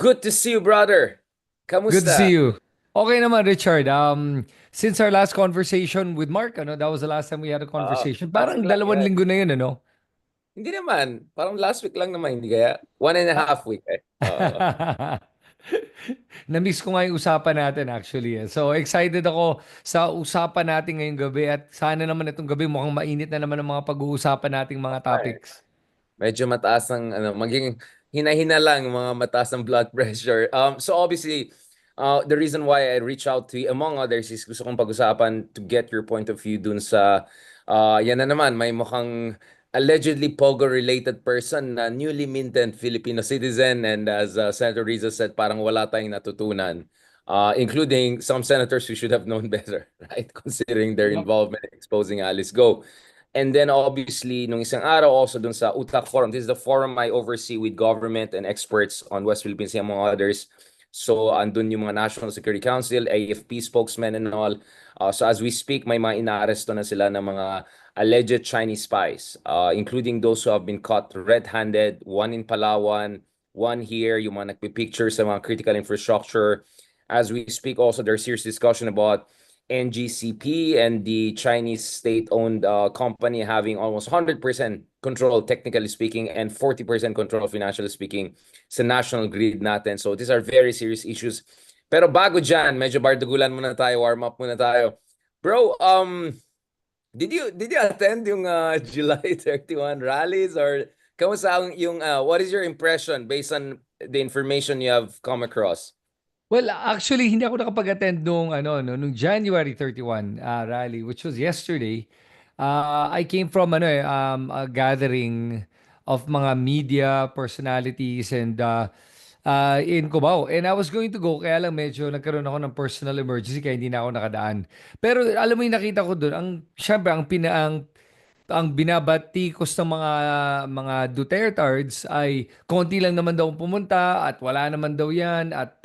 Good to see you, brother. Good to see Kamusta? you. Okay naman, Richard. Since our last conversation with Mark, that was the last time we had a conversation. Last Parang week lang 2 linggo yan. na yun, ano? Hindi naman. Parang last week lang naman, hindi kaya? One and a Ah. half week eh. Na-miss ko nga yung usapan natin actually. So excited ako sa usapan natin ngayong gabi at sana naman itong gabi mukhang mainit na naman ang mga pag-uusapan nating mga Okay. topics. Medyo mataas ng, maging hina-hina lang yung mga mataas ng blood pressure. So obviously, the reason why I reach out to you, among others, is gusto kong pag-usapan to get your point of view dun sa, yan na naman, may mukhang allegedly POGO-related person na newly minted Filipino citizen, and as Senator Riza said, parang wala tayong natutunan. Including some senators who should have known better, right? Considering their Yep. involvement in exposing Alice Go. And then obviously, nung isang araw also dun sa UTAC Forum, this is the forum I oversee with government and experts on West Philippines, among others. So andun yung mga National Security Council, AFP spokesmen and all. So as we speak, may mga inaaresto na sila ng mga alleged Chinese spies, including those who have been caught red-handed, one in Palawan, one here, yung mga nagpipicture sa mga critical infrastructure. As we speak also, there's serious discussion about NGCP and the Chinese state-owned company having almost 100% control, technically speaking, and 40% control, financially speaking, sa national grid natin. So these are very serious issues. Pero bago dyan, medyo bardagulan muna tayo, warm up muna tayo. Bro, did you attend yung July 31 rallies, or kamusta yung what is your impression based on the information you have come across? Well, actually, hindi ako nakapag-attend nung, nung January 31 rally, which was yesterday. I came from a gathering of mga media personalities and in Cubao. And I was going to go, kaya lang medyo nagkaroon ako ng personal emergency kaya hindi na ako nakadaan. Pero alam mo yung nakita ko doon, syempre, ang binabatikos ng mga Dutertards ay konti lang naman daw ang pumunta at wala naman daw yan at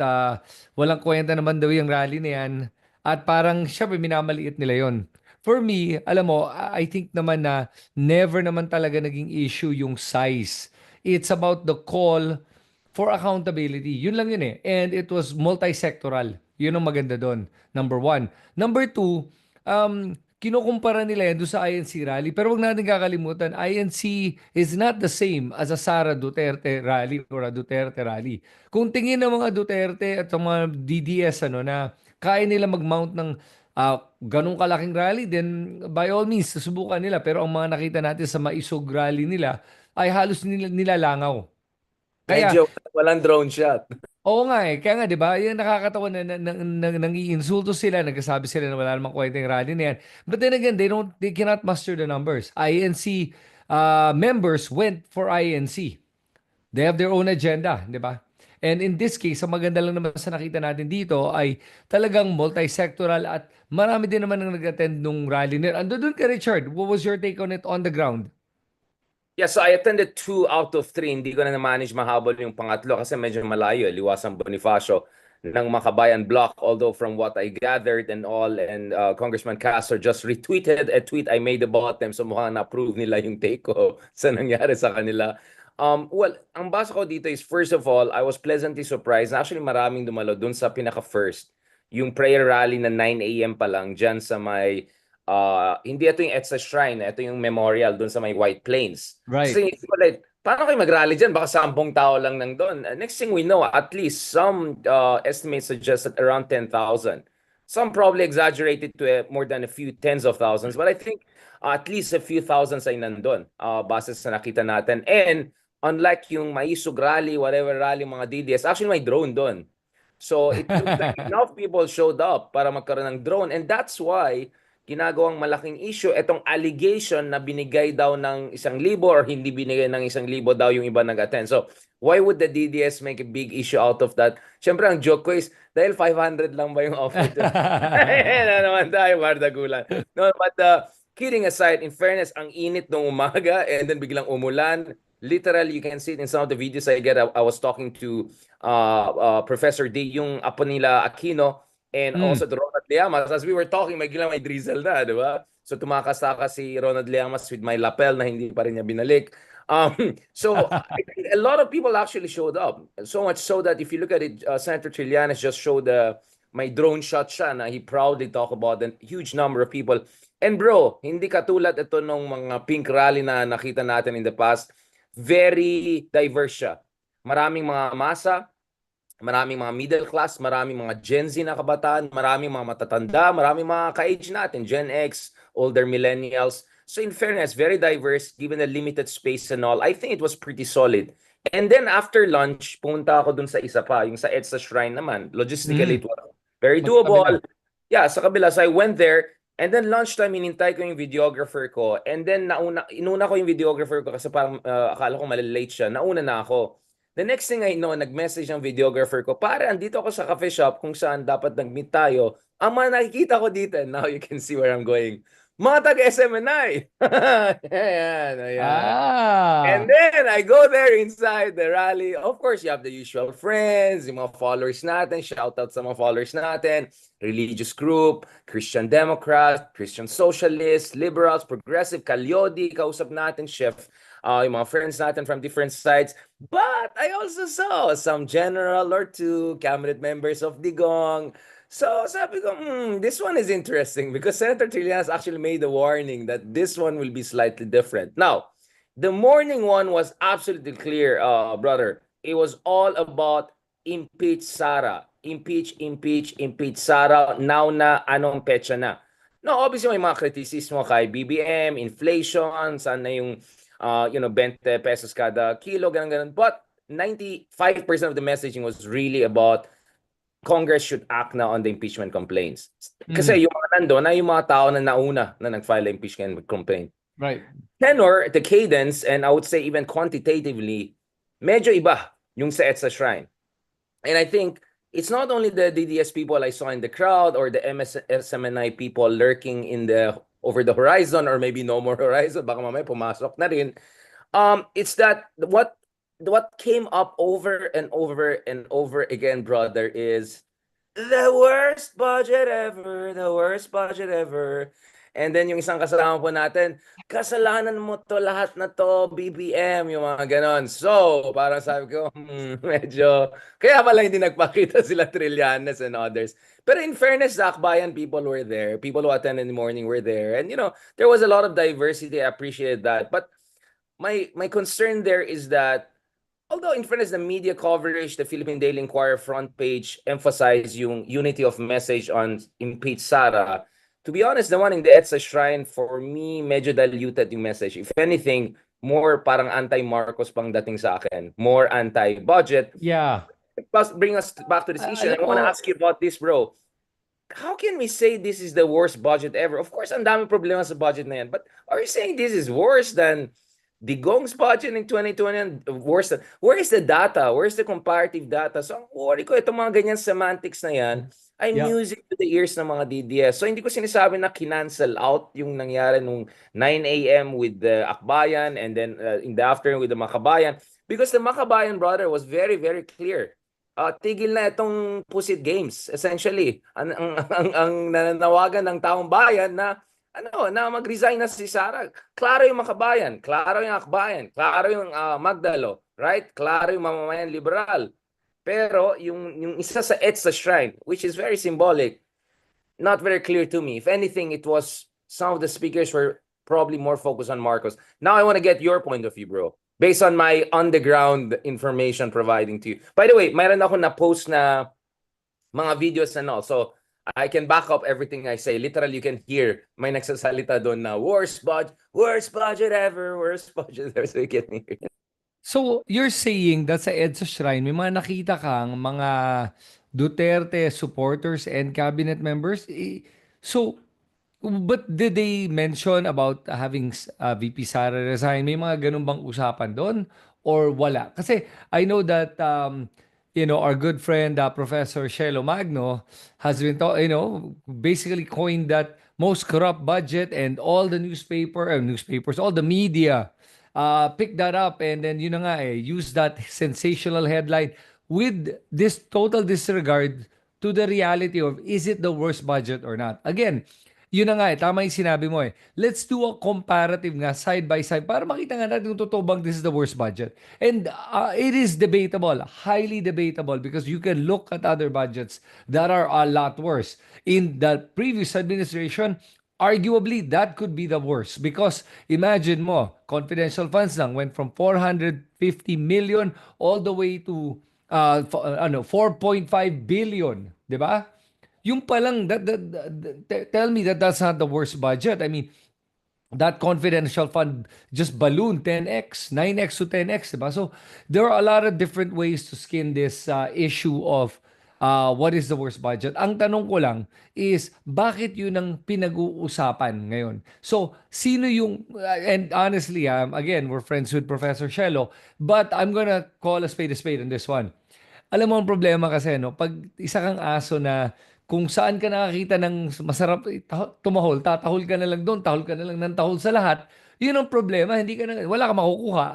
walang kwenta naman daw yung rally na yan at parang syempre minamaliit nila yon. For me, alam mo, I think naman na never naman talaga naging issue yung size. It's about the call for accountability. Yun lang yun eh. And it was multi-sectoral. Yun ang maganda doon. Number one. Number two, kinukumpara nila yan doon sa INC rally. Pero wag natin kakalimutan, INC is not the same as a Sara Duterte rally or a Duterte rally. Kung tingin ng mga Duterte at ng mga DDS na kaya nila mag-mount ng ganong kalaking rally, then by all means, susubukan nila. Pero ang mga nakita natin sa maisog rally nila ay halos nilalangaw. Kaya Medyo walang drone shot. oo nga eh. Kaya nga, di ba? Yung nakakatawa nang-iinsulto sila, nagsasabi sila na wala namang kwenta yung rally na yan. But then again, they cannot muster the numbers. INC members went for INC. They have their own agenda, di ba? And in this case, ang maganda lang naman sa nakita natin dito ay talagang multi-sectoral at marami din naman ang nag-attend nung rally na yun. Ando doon ka, Richard. What was your take on it on the ground? Yeah, so I attended 2 out of 3. Hindi ko na na-manage mahabol yung pangatlo kasi medyo malayo. Liwasan Bonifacio ng Makabayan Block. Although from what I gathered and all, and Congressman Castro just retweeted a tweet I made about them. So mukhang na-approve nila yung take ko sa nangyari sa kanila. Well, ang basa ko dito is, first of all, I was pleasantly surprised na actually maraming dumalo dun sa pinaka-first. Yung prayer rally na 9 a.m. pa lang dyan sa may hindi ito yung EDSA Shrine, ito yung memorial doon sa may White Plains. Right. Kasi isip ko like, paano kayo mag-rally dyan? Baka 10 tao lang nang doon. Next thing we know, at least some estimates suggest that around 10,000. Some probably exaggerated to more than a few tens of thousands, but I think at least a few thousands ay nandun, base sa nakita natin. And unlike yung Maisog rally, whatever rally, mga DDS, actually may drone doon. So it looks like enough people showed up para magkaroon ng drone, and that's why ginagawang malaking issue itong allegation na binigay daw ng 1,000 or hindi binigay ng 1,000 daw yung iba nag-attend. So, why would the DDS make a big issue out of that? Siyempre, ang joke ko is, dahil 500 lang ba yung offer to? Na naman tayo, Bardagulan. No, but kidding aside, in fairness, ang init nung umaga and then biglang umulan. Literally, you can see it in some of the videos I get. I was talking to Professor D, yung apo nila Aquino, and Mm. also the Ronald Llamas. As we were talking, may drizzle na, di ba? So tumakas-takas si Ronald Llamas with my lapel na hindi pa rin niya binalik. So I think a lot of people actually showed up. So much so that if you look at it, Senator Trillanes just showed my drone shot siya na he proudly talked about the huge number of people. And bro, hindi katulad ito nung mga pink rally na nakita natin in the past. Very diverse siya. Maraming mga masa, maraming mga middle class, maraming mga Gen Z na kabataan, maraming mga matatanda, maraming mga ka-age natin, Gen X, older millennials. So in fairness, very diverse, given the limited space and all. I think it was pretty solid. And then after lunch, pumunta ako dun sa isa pa, yung sa EDSA Shrine naman. Logistically, Mm, it was very magkabila. doable. Yeah, sa kabila. So I went there, and then lunchtime, inintay ko yung videographer ko. And then inuna ko yung videographer ko kasi parang akala ko malilate siya. Nauna na ako. The next thing I know, nag-message ang videographer ko, pare, andito ako sa cafe shop kung saan dapat nag-meet tayo. Ang mga nakikita ko dito, and now you can see where I'm going. Mga taga-SMNI. Ayan, ayan. And Ah, then, I go there inside the rally. Of course, you have the usual friends, yung mga followers natin. Shout out sa mga followers natin. Religious group, Christian Democrat, Christian Socialist, Liberals, Progressive, Kalyodi, kausap natin, Chef. Yung mga friends natin from different sides. But I also saw some general or two, cabinet members of Digong. So sabi ko, this one is interesting because Senator Trillanes actually made a warning that this one will be slightly different. Now, the morning one was absolutely clear, brother. It was all about impeach Sara. Impeach Sara. Now na anong petsa na. No, obviously may mga kritisismo kay BBM, inflation, saan na yung 20 pesos kada kilo, ganun. But 95% of the messaging was really about Congress should act now on the impeachment complaints. mm, Kasi yung mga nandun na yung mga tao na nauna na nag-file ang impeachment complaint. right. Tenor, the cadence, and I would say even quantitatively, medyo iba yung sa EDSA Shrine. And I think it's not only the DDS people I saw in the crowd or the SMNI people lurking in the over the horizon or maybe no more horizon, baka mamaya pumasok na rin. It's that what came up over and over and over again, brother, is the worst budget ever, the worst budget ever. And then yung isang kasama po natin, kasalanan mo to lahat na to, BBM, yung mga ganon. So, parang sabi ko, medyo, kaya pala hindi nagpakita sila Trillanes and others. Pero in fairness, sa Akbayan, people were there. People who attended in the morning were there. And there was a lot of diversity. I appreciated that. But my concern there is that although in fairness, the media coverage, the Philippine Daily Inquirer front page emphasized yung unity of message on impeach Sara, to be honest, the one in the EDSA Shrine, for me, medyo diluted yung message. If anything, more parang anti-Marcos pang dating sa akin. More anti-budget. Yeah. Plus, bring us back to this issue. Alam I want to mo, ask you about this, bro. How can we say this is the worst budget ever? Of course, ang dami problema sa budget na yan. But are you saying this is worse than Digong's budget in 2020? And worse than, where is the data? Where's the comparative data? So, ang worry ko, itong mga ganyan semantics na yan, ay yeah. music to the ears ng mga DDS. So, hindi ko sinasabi na kinancel out yung nangyari nung 9 a.m. with the Akbayan and then in the afternoon with the Makabayan. Because the Makabayan, brother, was very, very clear. Tigil na itong Pusit Games, essentially. Ang nananawagan ng taong bayan na na mag-resign na si Sara. Klaro yung Makabayan, klaro yung Akbayan, klaro yung Magdalo, right? Klaro yung mamamayan liberal. Pero yung isa sa EDSA Shrine, which is very symbolic, not very clear to me. If anything, it was some of the speakers were probably more focused on Marcos. Now I want to get your point of view, bro. Based on my on-the-ground information providing to you. By the way, mayroon ako na-post na mga videos and all. So, I can back up everything I say. Literally, you can hear may nagsasalita doon na worst budget ever, worst budget ever. So you can hear. So, you're saying that sa EDSA Shrine, may mga nakita kang mga Duterte supporters and cabinet members? So, but did they mention about having VP Sara resign? May mga ganun bang usapan doon? Or wala? Kasi I know that, our good friend, Professor Shelo Magno, has been, basically coined that most corrupt budget and all the newspapers, all the media, pick that up and then yun na nga use that sensational headline with this total disregard to the reality of is it the worst budget or not. Again, Yun na nga tama yung sinabi mo eh. Let's do a comparative nga, side by side, para makita nga natin kung totoo bang this is the worst budget. And it is debatable, highly debatable, because you can look at other budgets that are a lot worse. In the previous administration, arguably, that could be the worst. Because imagine mo, confidential funds lang went from 450 million all the way to 4.5 billion. Di ba? Yung palang, tell me that that's not the worst budget. I mean, that confidential fund just ballooned 10x, 9x to 10x, diba? So there are a lot of different ways to skin this issue of what is the worst budget. Ang tanong ko lang is, bakit yun ang pinag-uusapan ngayon? So, sino yung, and honestly, again, we're friends with Professor Shello, but I'm gonna call a spade on this one. Alam mo ang problema kasi, no? Pag isa kang aso na kung saan ka nakakita ng masarap tumahol, tatahol ka na lang doon, tahol ka na lang ng tahol sa lahat, yun ang problema, hindi ka na, wala ka makukuha.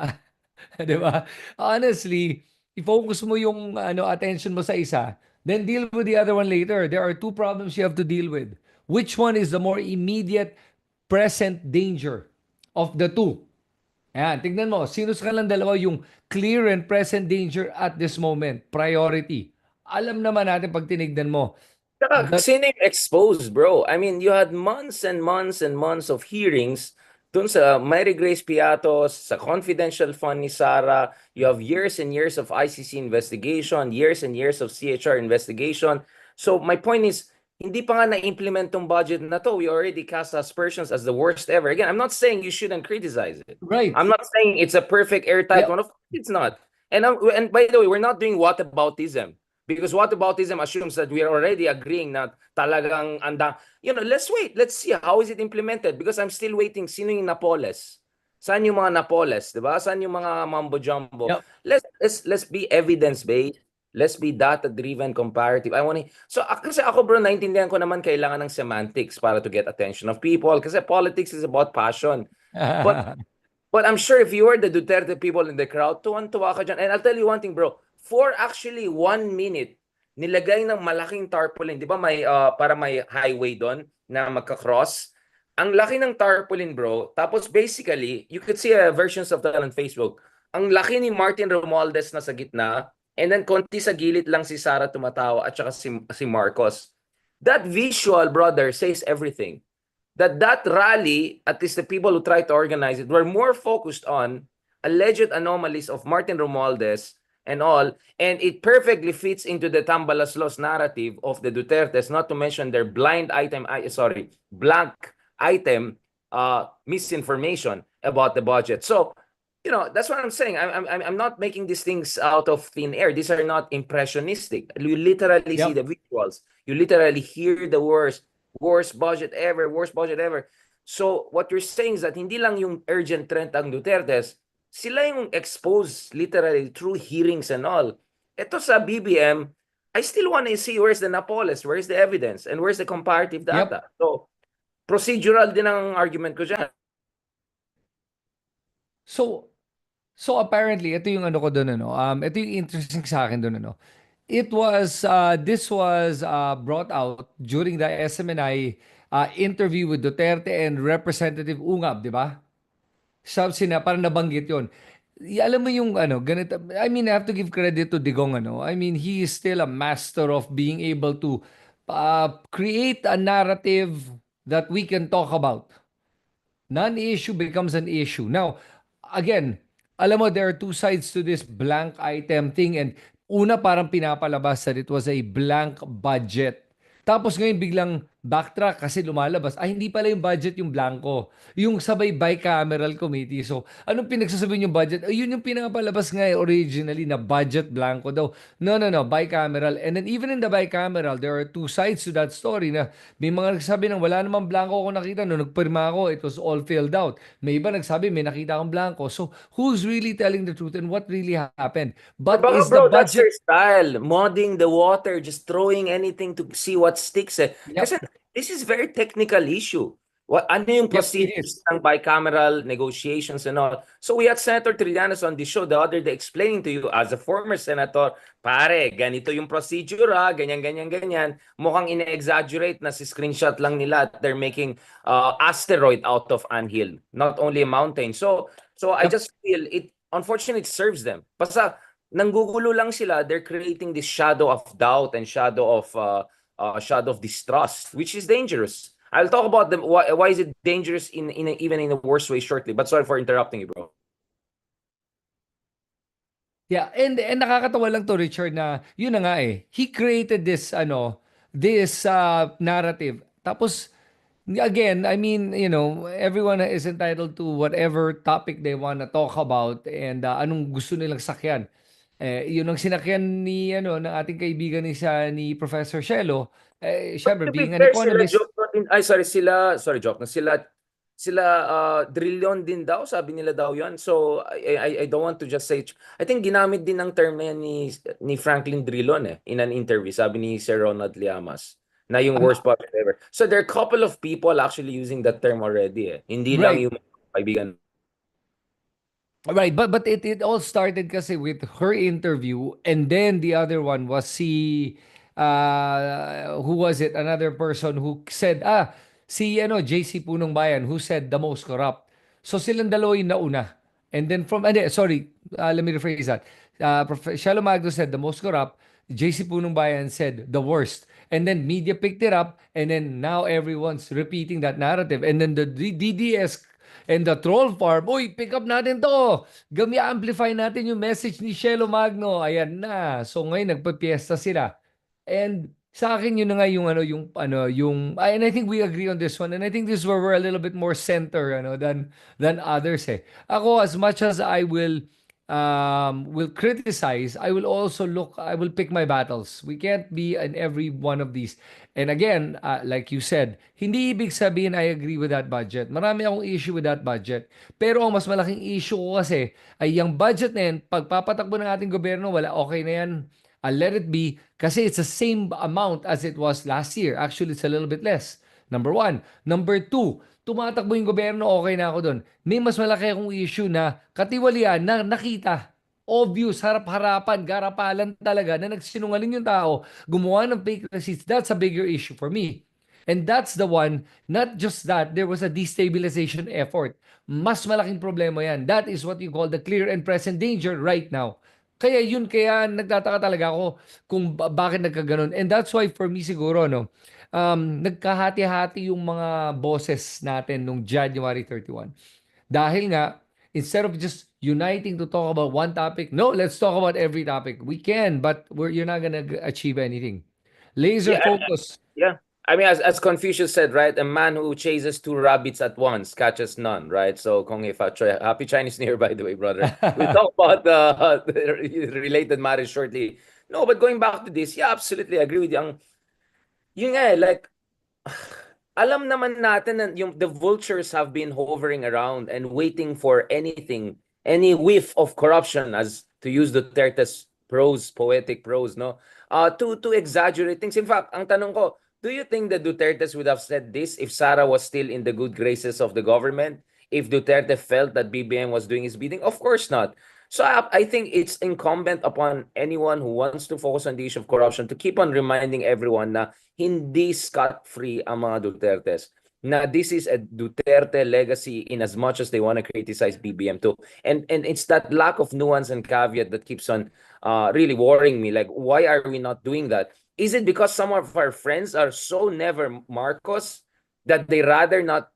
'Di ba? Honestly, i-focus mo yung attention mo sa isa, then deal with the other one later. There are two problems you have to deal with. Which one is the more immediate present danger of the two? Ayan, tignan mo, sino sa kanilang dalawa yung clear and present danger at this moment? Priority. Alam naman natin pag tinignan mo. Saka, That, sino yung exposed, bro? I mean, you had months and months and months of hearings dun sa Mary Grace Piatos, sa confidential fund ni Sara. You have years and years of ICC investigation, years and years of CHR investigation. So my point is, hindi pa nga na-implement tong budget na to. We already cast aspersions as the worst ever. Again, I'm not saying you shouldn't criticize it. right. I'm not saying it's a perfect airtight Yeah. one. Of course it's not. And by the way, we're not doing whataboutism. Because whataboutism assumes that we are already agreeing na talagang let's wait. Let's see how is it implemented. Because I'm still waiting. Sino yung Napoles? Saan yung mga Napoles? Diba? Saan yung mga mambo-jumbo? Yep. Let's be evidence-based. Let's be data-driven, comparative. Kasi ako bro, naintindihan ko naman kailangan ng semantics para to get attention of people. Kasi politics is about passion. But I'm sure if you were the Duterte people in the crowd, tuwan-tuwa ka dyan. And I'll tell you one thing, bro. For actually 1 minute, nilagay ng malaking tarpaulin. Di ba para may highway doon na magka-cross? Ang laki ng tarpaulin, bro. Tapos basically, you could see versions of that on Facebook. Ang laki ni Martin Romualdez na sa gitna, and then konti sa gilid lang si Sara tumatawa at saka si Marcos. That visual, brother, says everything. That rally, at least the people who tried to organize it, were more focused on alleged anomalies of Martin Romualdez and all, and it perfectly fits into the Tambalaslos narrative of the Dutertes, not to mention their blank item misinformation about the budget. So, that's what I'm saying. I'm not making these things out of thin air. These are not impressionistic. You literally see the visuals. You literally hear the words. Worst budget ever. So what you're saying is that hindi lang yung urgent trend ang Dutertes, sila yung exposed literally through hearings and all. Ito sa BBM, I still want to see where's the Napoles, where's the evidence, and where's the comparative data. So procedural din ang argument ko dyan. So apparently, ito yung ko doon, ito yung interesting sa akin doon, this was brought out during the SMNI interview with Duterte and Representative Ungab, di ba? Sabi na, parang nabanggit yun. Alam mo yung ganito, I mean, I have to give credit to Digong, I mean, he is still a master of being able to create a narrative that we can talk about. Non-issue becomes an issue. Now, again, alam mo, there are two sides to this blank item thing, and una parang pinapalabas that it was a blank budget. Tapos ngayon biglang backtrack kasi lumalabas, hindi pala yung budget yung blanco. Yung sabay bicameral committee. So, anong pinagsasabi yung budget? Yun yung pinapalabas nga originally na budget blanco daw. No, bicameral. And then even in the bicameral, there are two sides to that story na may mga nagsabi ng wala namang blanco ako nakita. No, nagpirma ako, it was all filled out. May iba nagsabi may nakita akong blanco. So, who's really telling the truth and what really happened? But Baka, is the bro, that's budget... their style. Modding the water, just throwing anything to see what sticks. Yep. Kasi this is very technical issue. ano yung Yep, it procedures is. ng bicameral negotiations and all. So we had Senator Trillanes on the show the other day explaining to you as a former senator, pare, ganito yung procedure ganyan, ganyan, ganyan. Mukhang ine-exaggerate na si screenshot lang nila at they're making asteroid out of anthill, not only a mountain. So I Yep. just feel it, unfortunately, it serves them. Basta nanggugulo lang sila, they're creating this shadow of doubt and shadow of distrust, which is dangerous. I'll talk about them. Why is it dangerous even in a worse way shortly? But sorry for interrupting you, bro. Yeah, and nakakatawa lang to, Richard, na yun na nga eh. He created this narrative. Tapos again, I mean, everyone is entitled to whatever topic they want to talk about and anong gusto nilang sakyan. Yun ang sinakyan ng ating kaibigan ni Professor Shelo. But Syempre, to be being an fair, sila economist, joke din. Ay, sorry, joke na. Sila drillion din daw, sabi nila daw yan. So, I don't want to just say, I think ginamit din ng term na yan ni Franklin Drilon in an interview, sabi ni Sir Ronald Llamas, na yung um, worst public ever. So, there are a couple of people actually using that term already Hindi lang right. yung kaibigan. Right, but it all started kasi with her interview, and then the other one was who was it? Another person who said JC Punong Bayan, who said the most corrupt. So silang dalawa yung nauna. And then sorry, let me rephrase that. Shalo Magno said the most corrupt. JC Punong Bayan said the worst. And then media picked it up, and then now everyone's repeating that narrative. And then the DDS and the troll farm, uy, pick up natin to. Amplify natin yung message ni Shelo Magno. Ayan na. So ngayon nagpapiesta sila. And sa akin yun na nga and I think we agree on this one. And I think this is where we're a little bit more center than others eh. Ako, as much as I will criticize, I will pick my battles. We can't be in every one of these. And again, like you said, hindi ibig sabihin I agree with that budget. Marami akong issue with that budget. Pero ang mas malaking issue ko kasi ay yung budget na yan, pagpapatakbo ng ating gobyerno, wala, okay na yan. I'll let it be kasi it's the same amount as it was last year. Actually, it's a little bit less. Number one. Number two, tumatakbo yung gobyerno, okay na ako doon. May mas malaki akong issue na katiwalian na nakita, obvious, harap-harapan, garapalan talaga na nagsinungaling yung tao, gumawa ng fake receipts. That's a bigger issue for me. And that's the one, not just that, there was a destabilization effort. Mas malaking problema yan. That is what you call the clear and present danger right now. Kaya nagtataka talaga ako kung bakit nagkaganon. And that's why for me siguro, nagkahati-hati yung mga bosses natin nung January 31. Dahil nga, instead of just uniting to talk about one topic, no, let's talk about every topic. We can, but you're not gonna achieve anything. Laser Yeah, focus. yeah. I mean, as Confucius said, right? A man who chases two rabbits at once catches none, right? So, Kung Ifa, happy Chinese New Year, by the way, brother. We'll talk about the related matters shortly. No, but going back to this, yeah, absolutely agree with you. Yun nga like, alam naman natin na the vultures have been hovering around and waiting for anything, any whiff of corruption, as to use Duterte's poetic prose, no? To exaggerate things. In fact, ang tanong ko, do you think the Dutertes would have said this if Sara was still in the good graces of the government? If Duterte felt that BBM was doing his bidding? Of course not. So I think it's incumbent upon anyone who wants to focus on the issue of corruption to keep on reminding everyone na hindi scot-free ang mga Dutertes. Na this is a Duterte legacy in as much as they want to criticize BBM too. And it's that lack of nuance and caveat that keeps on really worrying me. Like, why are we not doing that? Is it because some of our friends are so never Marcos that they rather not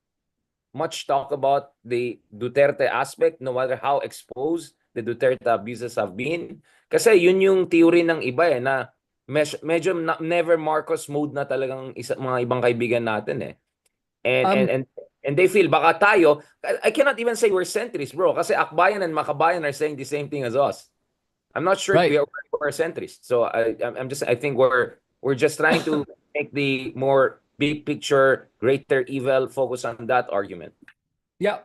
much talk about the Duterte aspect, no matter how exposed the Duterte abuses have been? Kasi yun yung theory ng iba na medyo never Marcos mode na talagang mga ibang kaibigan natin And, and, um, and, and they feel baka tayo, I cannot even say we're centrist, bro, kasi Akbayan and Makabayan are saying the same thing as us. I'm not sure if right. we're centrist. So I think we're just trying to make the more big picture, greater evil focus on that argument. Yeah.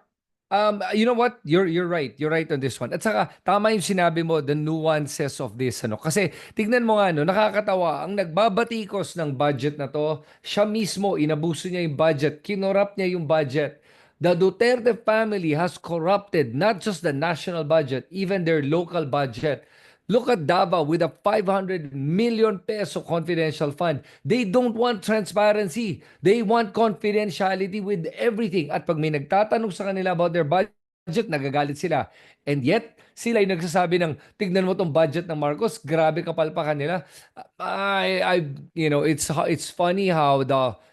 You know what? You're right. You're right on this one. At saka tama yung sinabi mo, the nuances of this ano. Kasi tignan mo nga no, nakakatawa ang nagbabatikos ng budget na to, siya mismo inabuso niya yung budget, kinorrupt niya yung budget. The Duterte family has corrupted not just the national budget, even their local budget. Look at Davao with a 500 million peso confidential fund. They don't want transparency. They want confidentiality with everything. At pag may nagtatanong sa kanila about their budget, nagagalit sila. And yet, sila yung nagsasabi ng, tignan mo tong budget ng Marcos, grabe kapalpakan nila. It's funny how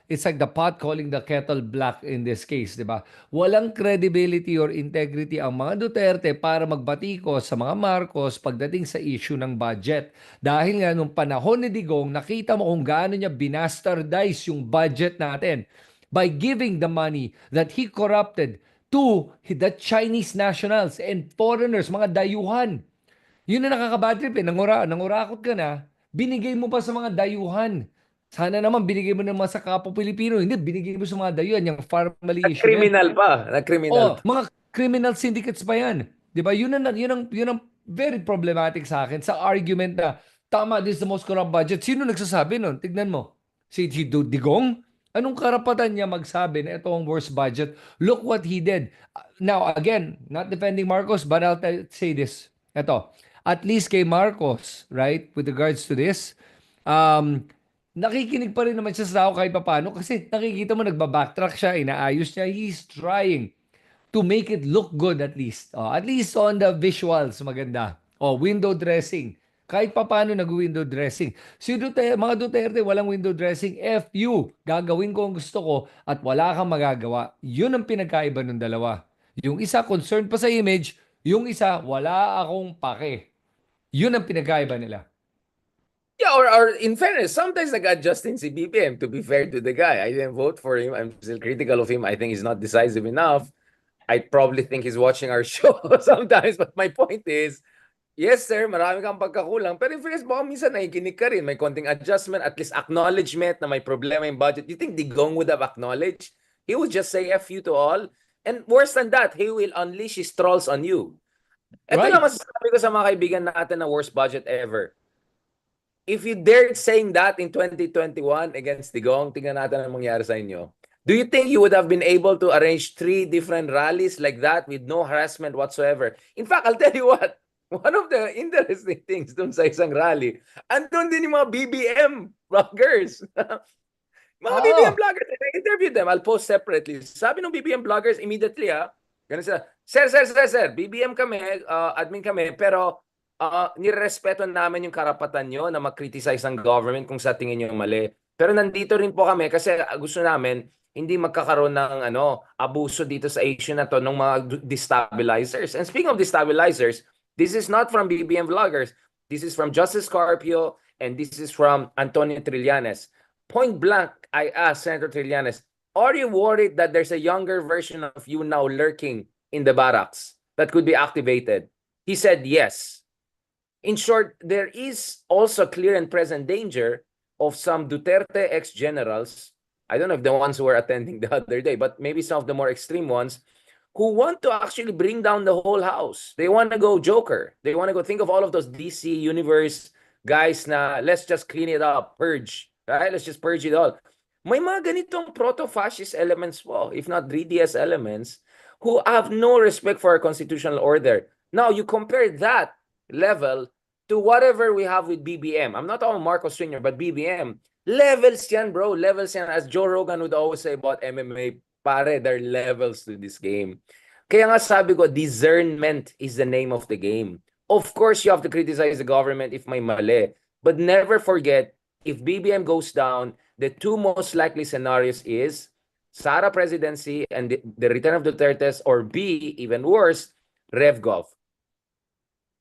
it's like the pot calling the kettle black in this case, di ba? Walang credibility or integrity ang mga Duterte para magbatiko sa mga Marcos pagdating sa issue ng budget. Dahil nga nung panahon ni Digong, nakita mo kung gaano niya binastardize yung budget natin by giving the money that he corrupted to the Chinese nationals and foreigners, mga dayuhan. Yun na nakakabadtrip eh. Nangurakot ka na, binigay mo pa sa mga dayuhan. Sana naman binigay mo naman sa kapwa Pilipino. Hindi, binigay mo sa mga dayuhan. Yung family issue na yan. Nag-criminal pa. Nag-criminal Oh, pa. mga criminal syndicates pa yan. 'Di ba? Yun ang very problematic sa akin sa argument na tama, this is the most corrupt budget. Sino nagsasabi nun? Tignan mo. Si Digong? Anong karapatan niya magsabi na ito ang worst budget? Look what he did. Now, again, not defending Marcos, but I'll say this. Ito, at least kay Marcos, right, with regards to this, nakikinig pa rin naman siya sa tao kahit papaano kasi nakikita mo nagbabacktrack siya, inaayos niya, he's trying to make it look good at least. At least on the visuals, maganda. Window dressing. Kahit papaano nag-window dressing. Si Duterte, mga Duterte, walang window dressing. F you. Gagawin ko ang gusto ko at wala kang magagawa. Yun ang pinagkaiba ng dalawa. Yung isa, concerned pa sa image. Yung isa, wala akong pake. Yun ang pinagkaiba nila. Yeah, or in fairness, sometimes nag-adjust din si BBM, to be fair to the guy. I didn't vote for him. I'm still critical of him. I think he's not decisive enough. I probably think he's watching our show sometimes. But my point is, yes, sir, marami kang pagkakulang. Pero in fairness, baka minsan nakikinig ka rin. May konting adjustment, at least acknowledgement na may problema yung budget. You think Digong would have acknowledged? He would just say F you to all. And worse than that, he will unleash his trolls on you. Ito Right. lang masasabi ko sa mga kaibigan natin na worst budget ever. If you dared saying that in 2021 against Digong, tingnan natin ang mangyari sa inyo. Do you think you would have been able to arrange 3 different rallies like that with no harassment whatsoever? In fact, I'll tell you what, one of the interesting things dun sa isang rally, andun din yung mga BBM vloggers. Mga BBM vloggers, I interviewed them. I'll post separately. Sabi ng BBM vloggers immediately, ganun sila, Sir, BBM kami, admin kami, pero nirespeto namin yung karapatan nyo na mag-criticize ang government kung sa tingin nyo mali. Pero nandito rin po kami kasi gusto namin hindi magkakaroon ng abuso dito sa issue na to ng mga destabilizers. And speaking of destabilizers, this is not from BBM vloggers. This is from Justice Carpio and this is from Antonio Trillanes. Point blank, I asked Senator Trillanes, are you worried that there's a younger version of you now lurking in the barracks that could be activated? He said yes. In short, there is also clear and present danger of some Duterte ex-generals, I don't know if the ones who were attending the other day, but maybe some of the more extreme ones, who want to actually bring down the whole house. They want to go Joker. They want to go think of all of those DC universe guys na let's just clean it up, purge, right? Let's just purge it all. May mga ganitong proto-fascist elements po, if not 3DS elements, who have no respect for our constitutional order. Now, you compare that level to whatever we have with BBM. I'm not talking Marcos Sr., but BBM. Levels yan, bro. Levels yan. As Joe Rogan would always say about MMA, pare, there are levels to this game. Kaya nga sabi ko, discernment is the name of the game. Of course, you have to criticize the government if may mali. But never forget, if BBM goes down, the 2 most likely scenarios is Sara presidency and the return of Duterte's, or B, even worse, RevGov.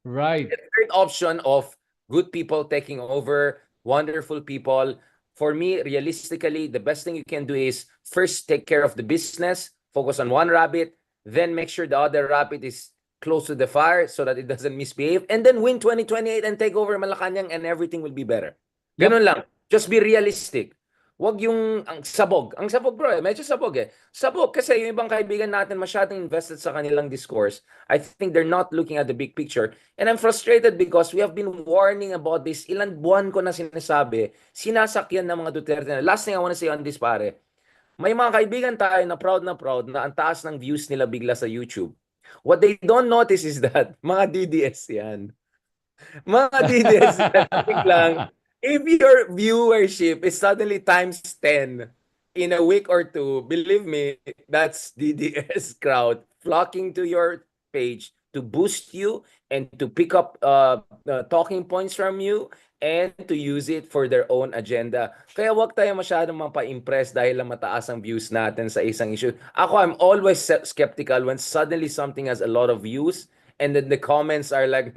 Right. The third option of good people taking over, wonderful people. For me, realistically, the best thing you can do is first take care of the business, focus on one rabbit, then make sure the other rabbit is close to the fire so that it doesn't misbehave, and then win 2028 and take over Malacanang and everything will be better. Ganun lang. Just be realistic. wag yung ang sabog. Ang sabog bro, medyo sabog eh. Sabog kasi yung ibang kaibigan natin masyadong invested sa kanilang discourse. I think they're not looking at the big picture. And I'm frustrated because we have been warning about this. Ilan buwan ko na sinasabi, sinasakyan ng mga Duterte. Last thing I want to say on this pare, may mga kaibigan tayo na proud na ang taas ng views nila bigla sa YouTube. What they don't notice is that mga DDS yan. Mga DDS yan. Biglang, if your viewership is suddenly times 10 in a week or two, believe me, that's DDS crowd flocking to your page to boost you and to pick up talking points from you and to use it for their own agenda. Kaya wag tayo masyadong mapa-impress dahil lang mataas ang views natin sa isang issue. Ako, I'm always skeptical when suddenly something has a lot of views and then the comments are like,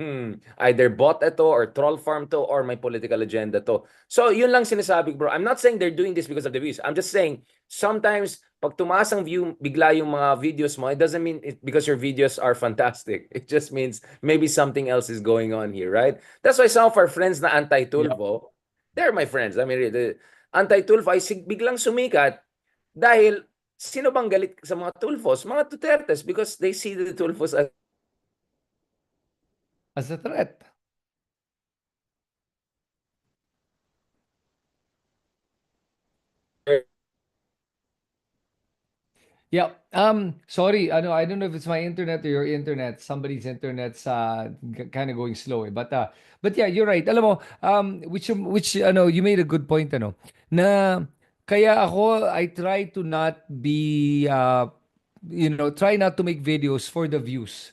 either bot ito or troll farm to or may political agenda to. So, yun lang sinasabi, bro. I'm not saying they're doing this because of the views. I'm just saying, sometimes, pag tumaas ang view, bigla yung mga videos mo, it doesn't mean it because your videos are fantastic. It just means maybe something else is going on here, right? That's why some of our friends na anti-Tulfo, they're my friends. I mean, the anti-Tulfo ay biglang sumikat dahil sino bang galit sa mga Tulfos? Mga Dutertes because they see the Tulfos as a threat. Yeah. Sorry. I don't know if it's my internet or your internet. Somebody's internet's kind of going slow. But yeah, you're right. Alam mo, which you made a good point, na kaya ako, I try to not be, try not to make videos for the views.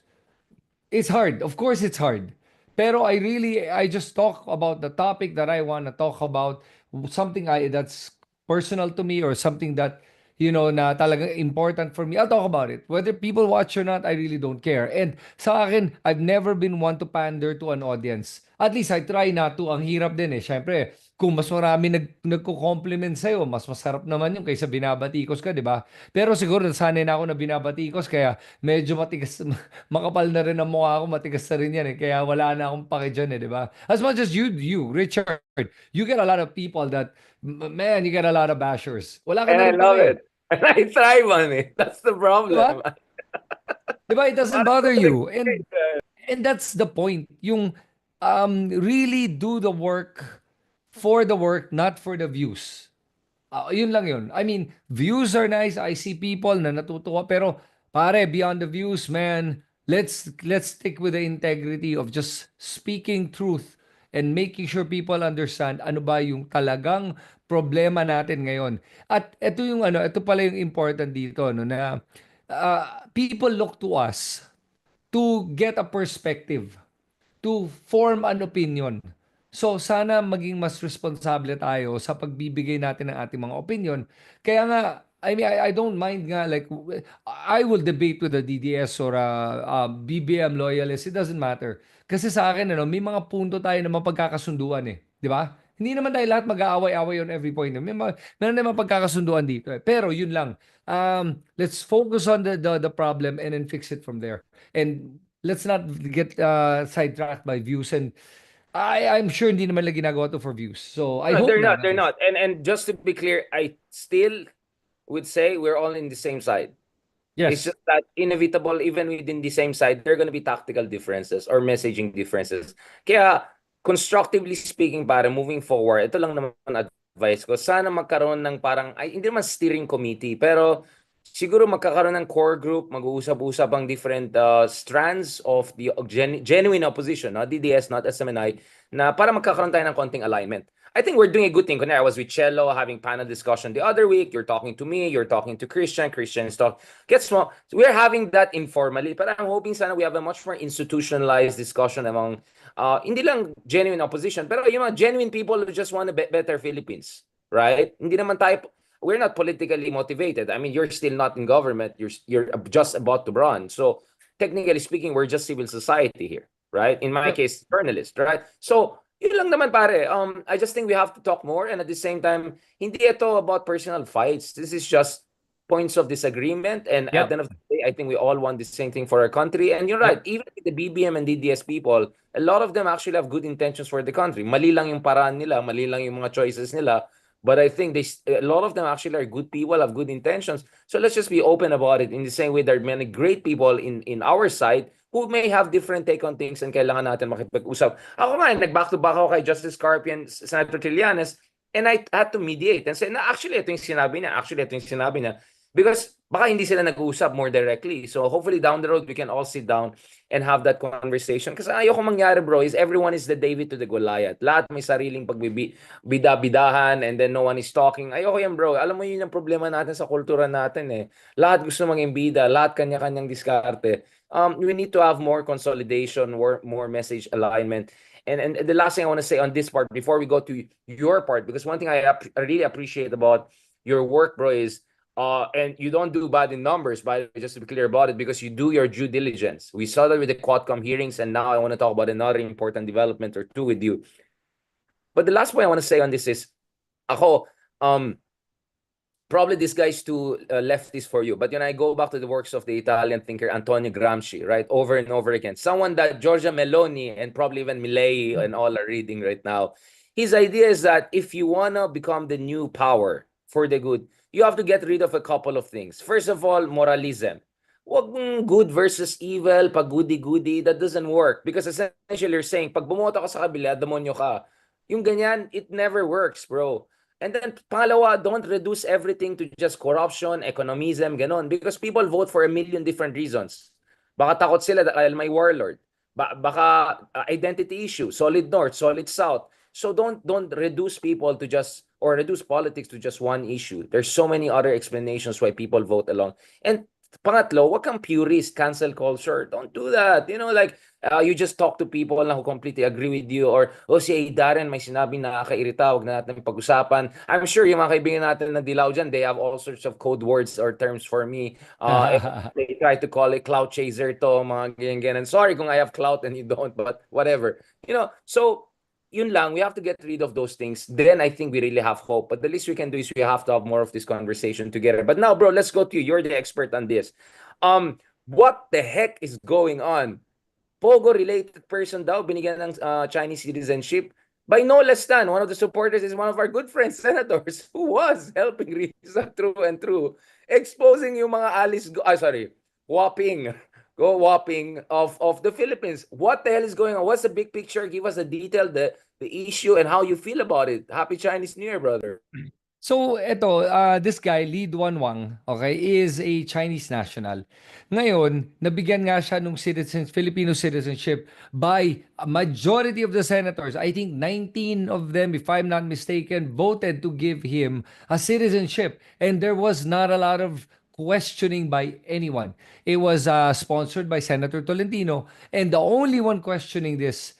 It's hard. Of course, it's hard. Pero I just talk about the topic that I want to talk about, something that's personal to me or something that, na talagang important for me. I'll talk about it. Whether people watch or not, I really don't care. And sa akin, I've never been one to pander to an audience. At least I try not to. Ang hirap din eh. Syempre, kung mas marami nagko-compliment sa'yo, mas masarap naman yun kaysa binabatikos ka, di ba? Pero siguro nasanay na ako na binabatikos, kaya medyo matigas, makapal na rin ang mukha ko, matigas na rin yan eh. Kaya wala na akong pake dyan eh, di ba? As much as you, Richard, you get a lot of people that, man, you get a lot of bashers. Wala ka and na I rin love pake. it. And I thrive on it. That's the Di ba? problem. Di ba? It doesn't Parang bother you. like, And that's the point. Yung really do the work for the work, not for the views. Yun lang yun. I mean, views are nice. I see people na natutuwa. Pero, pare, beyond the views, man, let's stick with the integrity of just speaking truth and making sure people understand ano ba yung talagang problema natin ngayon. At ito pala yung important dito, no, na people look to us to get a perspective, to form an opinion. So sana maging mas responsable tayo sa pagbibigay natin ng ating mga opinion. Kaya nga, I mean, I don't mind nga, like, I will debate with a DDS or a BBM loyalist. It doesn't matter. Kasi sa akin, may mga punto tayo na mapagkakasunduan eh. Di ba? Hindi naman tayo lahat mag-aaway-away on every point. Meron naman pagkakasunduan dito eh. Pero yun lang. Let's focus on the problem and then fix it from there. And let's not get sidetracked by views, and I'm sure hindi naman lang ginagawa to for views. So I no, hope they're not not. at They're least. not. And just to be clear, I still would say we're all in the same side. It's Yes. just that inevitable, even within the same side, there are going to be tactical differences or messaging differences. Kaya, constructively speaking, para moving forward, ito lang naman advice ko. Sana magkaroon ng parang, ay, hindi naman steering committee, pero siguro magkakaroon ng core group, mag-uusap-usap ang different strands of the genuine opposition, not DDS, not SMNI, na para magkakaroon tayo ng konting alignment. I think we're doing a good thing. Kunyari, I was with Cello having panel discussion the other week. You're talking to me. You're talking to Christian. Christian's talk. Gets small. So we're having that informally. But I'm hoping sana we have a much more institutionalized discussion among hindi lang genuine opposition, pero yung mga genuine people who just want a better Philippines. Right? Hindi naman tayo, we're not politically motivated. I mean, you're still not in government. You're just about to run. So technically speaking, we're just civil society here. Right? In my Yep. case, journalist. Right? So yun lang naman pare. I just think we have to talk more and at the same time, hindi ito about personal fights. This is just points of disagreement and at the Yep. end of the day, I think we all want the same thing for our country. And you're right, Yep. even with the BBM and DDS people, a lot of them actually have good intentions for the country. Mali lang yung paraan nila, mali lang yung mga choices nila, But I think a lot of them actually are good people, have good intentions. So let's just be open about it. In the same way, there are many great people in our side who may have different take on things and kailangan natin makipag-usap. Ako nga, nag-back-to-back ako kay Justice Carpio and Senator Trillanes, and I had to mediate and say, na actually, ito yung sinabi niya. Actually, ito yung sinabi niya. Because baka hindi sila nag-uusap more directly. So hopefully down the road, we can all sit down and have that conversation. Kasi ayoko mangyari, bro, is everyone is the David to the Goliath. Lahat may sariling pagbibida-bidahan and then no one is talking. Ayoko yan, bro. Alam mo yun yung problema natin sa kultura natin eh. Lahat gusto maging bida, lahat kanya-kanyang diskarte. We need to have more consolidation, more message alignment. And the last thing I want to say on this part before we go to your part, because one thing I really appreciate about your work, bro, is and you don't do bad in numbers, by just to be clear about it, because you do your due diligence. We saw that with the Quadcom hearings, and now I want to talk about another important development or two with you. But the last point I want to say on this is, ako, probably this guy's too leftist for you, but I go back to the works of the Italian thinker Antonio Gramsci, right, over and over again. Someone that Giorgia Meloni and probably even Milei and all are reading right now. His idea is that if you want to become the new power for the good, you have to get rid of a couple of things. First of all, moralism. Wag good versus evil, pag goody-goody, that doesn't work. Because essentially, you're saying, pag bumoto ka sa kabila, demonyo ka. Yung ganyan, it never works, bro. And then, pangalawa, don't reduce everything to just corruption, economism, ganon. Because people vote for a million different reasons. Baka takot sila dahil may warlord. Baka identity issue, solid north, solid south. So don't reduce people to just, or reduce politics to just one issue. There's so many other explanations why people vote along. And pangatlo, wag kang purist, cancel culture. Don't do that. Like you just talk to people na who completely agree with you, or si Darren may sinabi na nakakairita, wag na natin pag-usapan. I'm sure yung mga kaibigan natin na dilaw dyan, they have all sorts of code words or terms for me. They try to call it clout chaser to, mga ganyan. Sorry kung I have clout and you don't, but whatever. So yun lang, we have to get rid of those things. Then I think we really have hope. But the least we can do is we have to have more of this conversation together. But now, bro, let's go to you. You're the expert on this. What the heck is going on? POGO-related person daw, binigyan ng Chinese citizenship. By no less than, one of the supporters is one of our good friends, senators, who was helping Risa through and through, exposing yung mga whopping of the Philippines. What the hell is going on? What's the big picture? Give us the detail, the issue, and how you feel about it. Happy Chinese New Year, brother. So, this guy, Li Duanwang, okay, is a Chinese national. Ngayon, nabigyan nga siya ng Filipino citizenship by a majority of the senators. I think 19 of them, if I'm not mistaken, voted to give him a citizenship. And there was not a lot of questioning by anyone. It was sponsored by Senator Tolentino. And the only one questioning this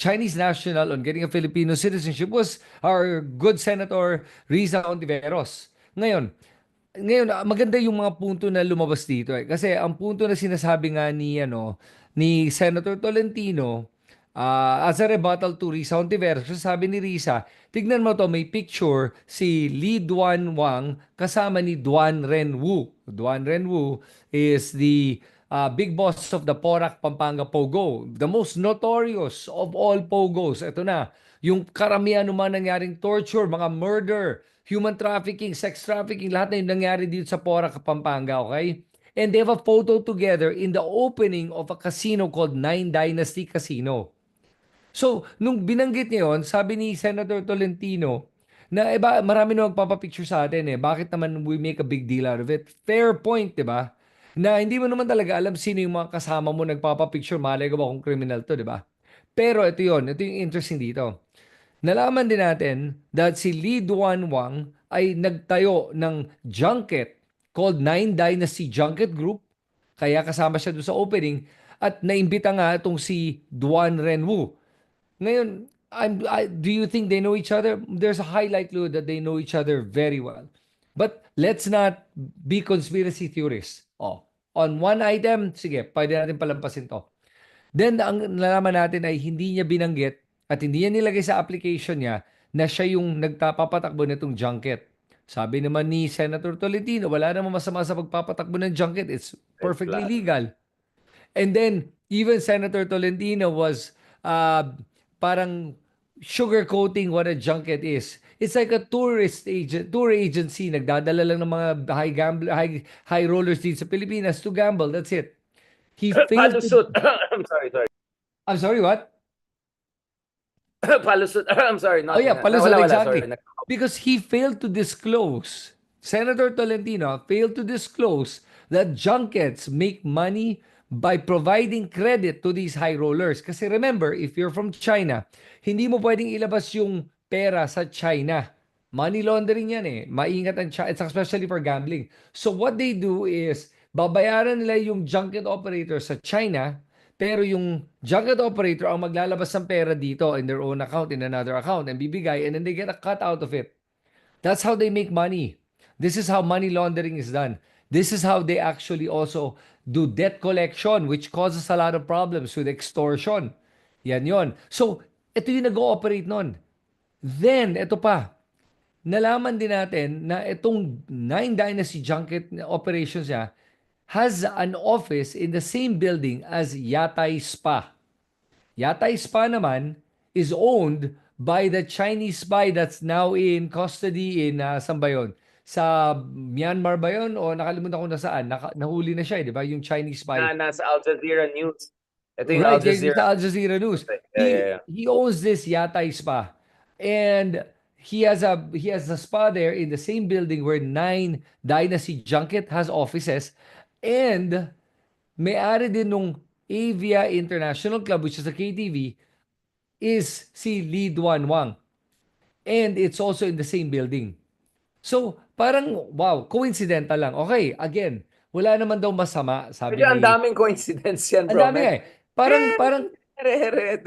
Chinese national on getting a Filipino citizenship was our good Senator Riza Ontiveros. Ngayon, maganda yung mga punto na lumabas dito eh. Kasi ang punto na sinasabi nga ni Senator Tolentino, as a rebuttal to Risa Ontiveros, sabi ni Risa, tignan mo to, may picture si Li Duanwang kasama ni Duan Renwu. Duan Renwu is the big boss of the Porac, Pampanga POGO. The most notorious of all POGOs. Ito na, yung karamihan naman nangyaring torture, mga murder, human trafficking, sex trafficking, lahat na yung nangyari dito sa Porac, Pampanga, okay? And they have a photo together in the opening of a casino called Nine Dynasty Casino. So, nung binanggit niya yun, sabi ni Senator Tolentino, na marami na magpapapicture sa atin eh. Bakit naman we make a big deal out of it? Fair point, di ba? Na hindi mo naman talaga alam sino yung mga kasama mo nagpapapicture. Malay ko ba kung criminal to, di ba? Pero ito yon, ito yung interesting dito. Nalaman din natin that si Li Duanwang ay nagtayo ng junket called Nine Dynasty Junket Group. Kaya kasama siya doon sa opening at naimbita nga itong si Duan Renwu. Ngayon, do you think they know each other? There's a high likelihood that they know each other very well. But let's not be conspiracy theorists. On one item, sige, pwede natin palampasin to. Then, ang nalaman natin ay hindi niya binanggit at hindi niya nilagay sa application niya na siya yung nagpapatakbo nitong junket. Sabi naman ni Senator Tolentino, wala namang masama sa pagpapatakbo ng junket. It's perfectly legal. And then, even Senator Tolentino was parang sugarcoating what a junket is. It's like a tour agency, nagdadala lang ng mga high rollers dito sa Pilipinas to gamble. That's it. He failed to. Palusot. I'm sorry. I'm sorry, what? Palusot. I'm sorry, Oh yeah, nothing. palusot, Wala, sorry. exactly. Because he failed to disclose, Senator Tolentino failed to disclose that junkets make money by providing credit to these high rollers. Kasi remember, if you're from China, hindi mo pwedeng ilabas yung pera sa China. Money laundering yan eh. Maingat ang China, especially for gambling. So what they do is, babayaran nila yung junket operator sa China, pero yung junket operator ang maglalabas ng pera dito in their own account, in another account, and bibigay, and then they get a cut out of it. That's how they make money. This is how money laundering is done. This is how they actually also do debt collection, which causes a lot of problems with extortion. Yan yon. So, ito yung nag-ooperate nun. Then, ito pa, nalaman din natin na itong Nine Dynasty Junket operations niya has an office in the same building as Yatay Spa. Yatay Spa naman is owned by the Chinese spy that's now in custody in, saan ba yun? Sa Myanmar ba yun? O nakalimutan ko na saan? Nahuli na siya, di ba? Yung Chinese spy. Nasa Al Jazeera News. Ito yung Al Right, Jazeera. sa Al Jazeera News. Yeah. He owns this Yatay Spa. And he has a spa there in the same building where Nine Dynasty Junket has offices. And may-ari din nung Avia International Club, which is a KTV, is si Lee Duan Wang. And it's also in the same building. So, parang, wow, coincidental lang. Okay, again, wala naman daw masama, sabi Medyo ang ni. daming coincidence yan, Ang bro. dami eh. Parang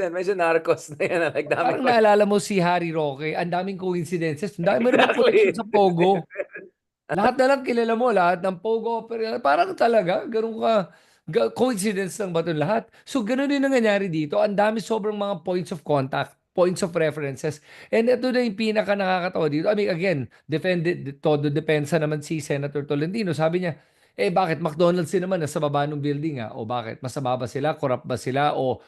Medyo narcos na yan. parang naalala mo si Harry Roque, ang daming coincidences. Ang dami mo naman connection sa POGO. Lahat na lang kilala mo, lahat ng POGO. Parang talaga, ganun ka, coincidence lang ba ito lahat? So, ganun din ang nangyari dito. Ang dami sobrang mga points of contact, points of references. And ito na yung pinaka nakakatawa dito. I mean, again, todo depensa naman si Senator Tolentino. Sabi niya, bakit McDonald's din naman nasa baba ng building O bakit? Masama ba sila? Corrupt ba sila? O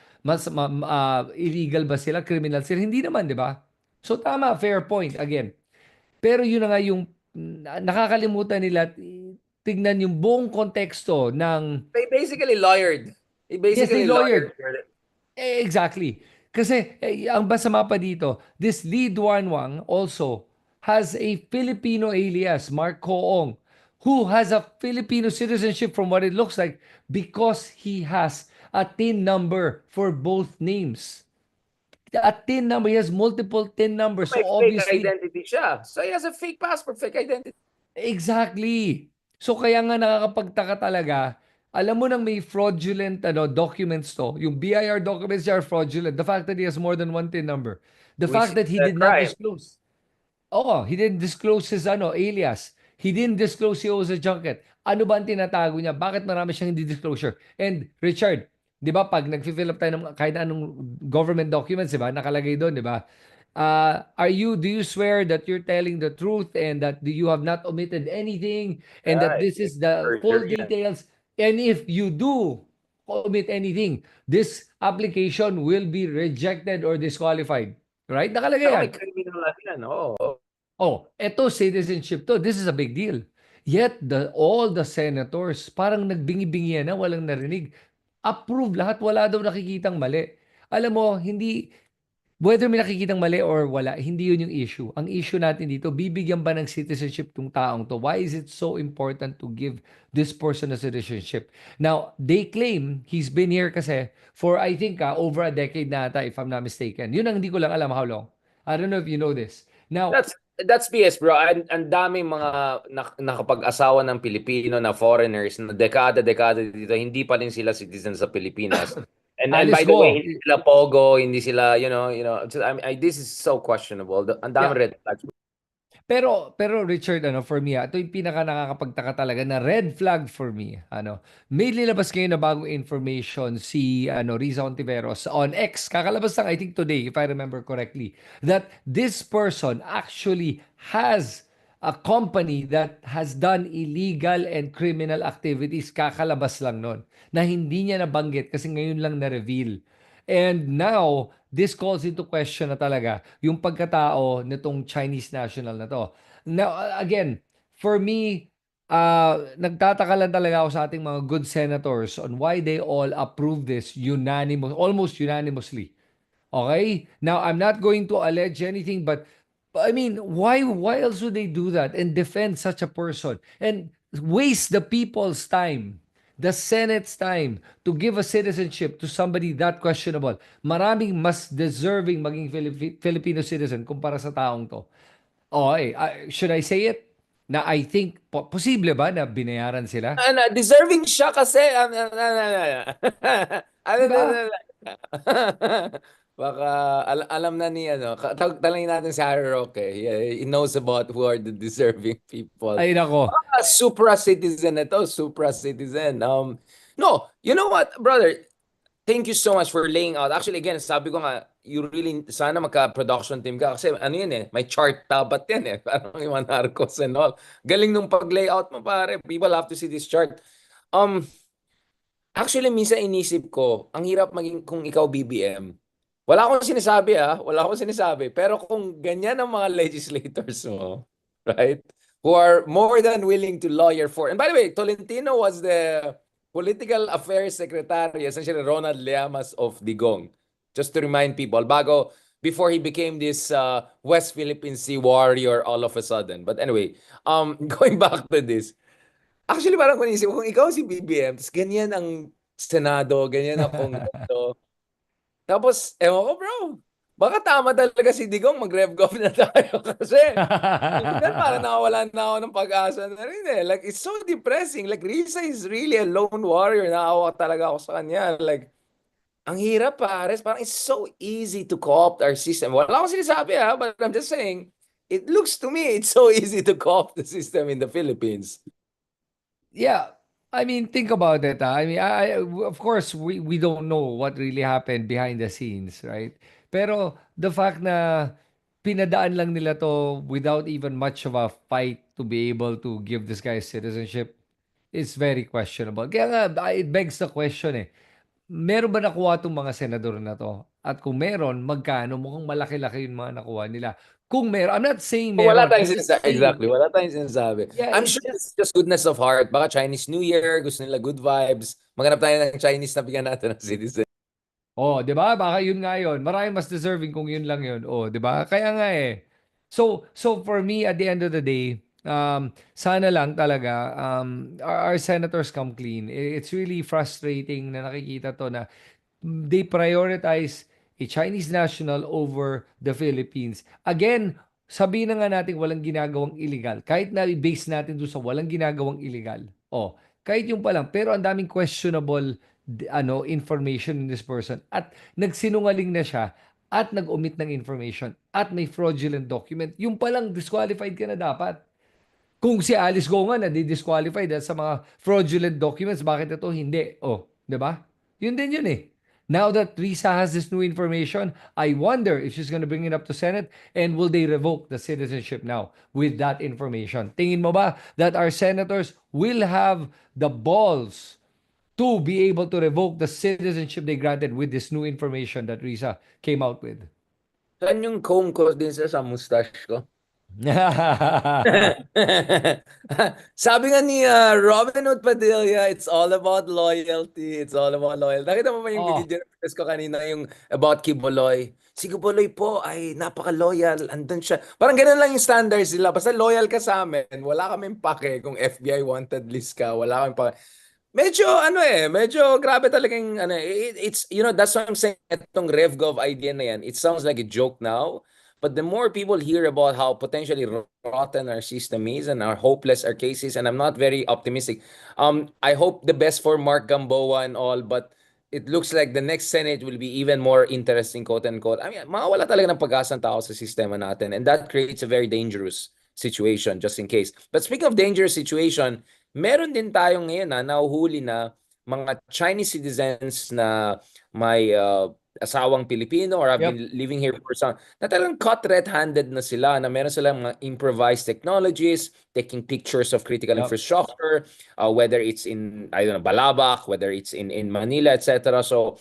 illegal ba sila? Criminal sila? Hindi naman, di ba? So tama, fair point again. Pero yun na nga yung nakakalimutan nila tignan yung buong konteksto ng. They basically lawyered. Yes, they lawyered. lawyered. Exactly. Kasi ang basama pa dito, this Lee Duan Wang also has a Filipino alias, Mark Coong, who has a Filipino citizenship from what it looks like because he has a TIN number for both names. A TIN number, he has multiple TIN numbers. So May obviously, fake identity siya. So he has a fake passport, fake identity. exactly. So kaya nga nakakapagtaka talaga. Alam mo nang may fraudulent documents to. Yung BIR documents are fraudulent. The fact that he has more than one TIN number. The Which fact that is he a did not crime. disclose. Oo, he didn't disclose his alias. He didn't disclose he owns a junket. Ano ba ang tinatago niya? Bakit marami siyang hindi disclosure? And Richard, di ba pag nag-fill up tayo ng kahit anong government documents, di ba? Nakalagay doon, di ba? Do you swear that you're telling the truth and that you have not omitted anything and that this is the full Perjury yan. details? And if you do omit anything, this application will be rejected or disqualified. Right? Nakalagay Saka yan. may criminal yan. Oo. Oh, eto citizenship to. This is a big deal. Yet all the senators parang nagbingi-bingi na, walang narinig. Approve lahat, wala daw nakikitang mali. Alam mo, hindi whether may nakikitang mali or wala, hindi yun yung issue. Ang issue natin dito, bibigyan ba ng citizenship tong taong to? Why is it so important to give this person a citizenship? Now, they claim he's been here kasi for I think over a decade na ata, if I'm not mistaken. Yun ang hindi ko lang alam how long. I don't know if you know this. Now, That's BS, bro. Ang daming mga nakapag-asawa ng Pilipino na foreigners na dekada dito, hindi pa rin sila citizens sa Pilipinas. And by the way, hindi sila POGO, hindi sila, this is so questionable. Ang daming red flags. Pero Richard, for me, ito yung pinaka nakakapagtaka talaga na red flag for me. May nilabas ngayon na bagong information si Riza Ontiveros on X. Kakalabas lang, I think today, if I remember correctly, that this person actually has a company that has done illegal and criminal activities. Kakalabas lang nun na hindi niya nabanggit kasi ngayon lang na-reveal. And now, this calls into question na talaga yung pagkatao nitong Chinese national na to. Now, again, for me, nagtataka lang talaga ako sa ating mga good senators on why they all approve this almost unanimously. Okay? Now, I'm not going to allege anything, but I mean, why else would they do that and defend such a person and waste the people's time, the Senate's time to give a citizenship to somebody that questionable? Maraming mas deserving maging Filipino citizen kumpara sa taong to. Okay, should I say it? Na I think, posible ba na binayaran sila? Deserving siya kasi ano Di na ba? baka alam na ni talangin natin si Harry Roque. He knows about who are the deserving people. Ay nako. Supra citizen ito, supra citizen. No, you know what, brother? Thank you so much for laying out. Actually, again, sabi ko nga, you really, sana magka-production team ka. Kasi ano yun may chart dapat yan Parang yung mga narcos and all. Galing nung pag-layout mo, pare. People have to see this chart. Um, Actually, minsan inisip ko, ang hirap maging kung ikaw BBM. Wala akong sinasabi wala akong sinasabi. Pero kung ganyan ang mga legislators mo, right? Who are more than willing to lawyer for. And by the way, Tolentino was the political affairs secretary, essentially Ronald Llamas of Digong. Just to remind people, before he became this West Philippine Sea warrior all of a sudden. But anyway, going back to this, actually, parang kung isip, kung ikaw si BBM, tapos ganyan ang Senado, ganyan ang Kongreso, tapos, ewan ko bro, baka tama talaga si Digong, mag-revgov na tayo kasi minsan parang nawawalan na ako ng pag-asa na rin Like, it's so depressing. Like, Risa is really a lone warrior. Naawa talaga ako sa kanya. Like, ang hirap pares. Parang it's so easy to co-opt our system. Wala akong sinasabi but I'm just saying, it looks to me, it's so easy to co-opt the system in the Philippines. Yeah, I mean, think about it. I mean, of course, we don't know what really happened behind the scenes, right? Pero the fact na pinadaan lang nila to without even much of a fight to be able to give this guy citizenship is very questionable. Kaya nga, it begs the question meron ba nakuha itong mga senador na to? At kung meron, magkano? Mukhang malaki-laki yung mga nakuha nila. Kung meron, I'm not saying Wala meron. tayong I'm just sinasabi. saying, Exactly. Wala tayong sinasabi. yeah, I'm it's sure just it's just goodness of heart. Baka Chinese New Year, gusto nila good vibes. Maghanap tayo ng Chinese na bigyan natin ng citizen. oh, 'di ba? Baka yun nga yun. Maraming mas deserving kung yun lang yun. Oh, 'di ba? Kaya nga So for me at the end of the day, sana lang talaga our senators come clean. It's really frustrating na nakikita to na they prioritize a Chinese national over the Philippines. Again, sabihin na nga natin walang ginagawang illegal. Kahit na i-base natin doon sa walang ginagawang illegal. Oh, kahit yung pa lang. Pero ang daming questionable information in this person. At nagsinungaling na siya at nag-omit ng information at may fraudulent document. Yung palang disqualified ka na dapat. Kung si Alice Go nga na-disqualified sa mga fraudulent documents, bakit ito hindi? Oh, 'di ba? Yun din yun Now that Risa has this new information, I wonder if she's gonna bring it up to Senate and will they revoke the citizenship now with that information? Tingin mo ba that our senators will have the balls to be able to revoke the citizenship they granted with this new information that Risa came out with? Saan yung comb ko din sa mustache ko? Sabi nga ni Robin Hood Padilla, it's all about loyalty. It's all about loyalty. Nakita mo ba yung Oh, video ko kanina, yung about Kiboloy? Si Kiboloy po ay napaka-loyal. Andun siya. Parang ganun lang yung standards nila. Basta loyal ka sa amin. Wala kaming pake kung FBI wanted list ka. Wala kaming pake. Medyo medyo grabe talagang it's that's what I'm saying, itong RevGov idea na yan. It sounds like a joke now, but the more people hear about how potentially rotten our system is and how hopeless our case is, and I'm not very optimistic. I hope the best for Mark Gamboa and all, but it looks like the next Senate will be even more interesting, quote unquote. I mean, mawawala talaga ng pag-asa ng tao sa sistema natin, and that creates a very dangerous situation, just in case. But speaking of dangerous situation, meron din tayong ngayon nahuhuli na mga Chinese citizens na may asawang Pilipino or have yep, been living here for some, na talagang caught red-handed na sila, na meron silang mga improvised technologies, taking pictures of critical yep. infrastructure, whether it's in, I don't know, Balabac, whether it's in Manila, etc. So,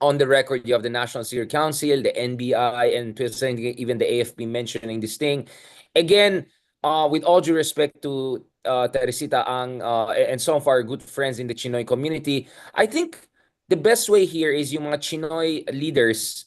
on the record, you have the National Security Council, the NBI, and to a certain degree, even the AFP mentioning this thing. Again, with all due respect to Teresita Ang and some of our good friends in the Chinoy community, I think the best way here is yung mga Chinoy leaders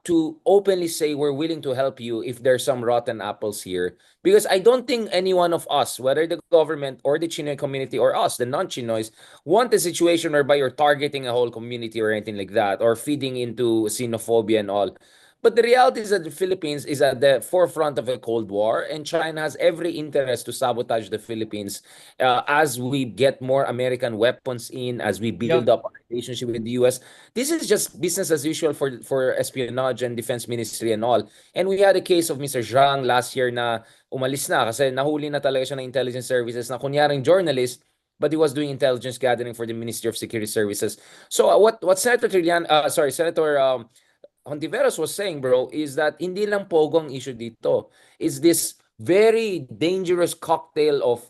to openly say we're willing to help you if there's some rotten apples here. Because I don't think any one of us, whether the government or the Chinoy community or us, the non-Chinoys, want a situation whereby you're targeting a whole community or anything like that, or feeding into xenophobia and all. But the reality is that the Philippines is at the forefront of a Cold War, and China has every interest to sabotage the Philippines as we get more American weapons in, as we build Yep. up our relationship with the US. This is just business as usual for espionage and defense ministry and all. And we had a case of Mr. Zhang last year na umalis na kasi nahuli na talaga siya ng intelligence services na kunyaring journalist, but he was doing intelligence gathering for the Ministry of Security Services. So what Senator Hontiveros was saying, bro, is that hindi lang POGO ang issue dito. It's this very dangerous cocktail of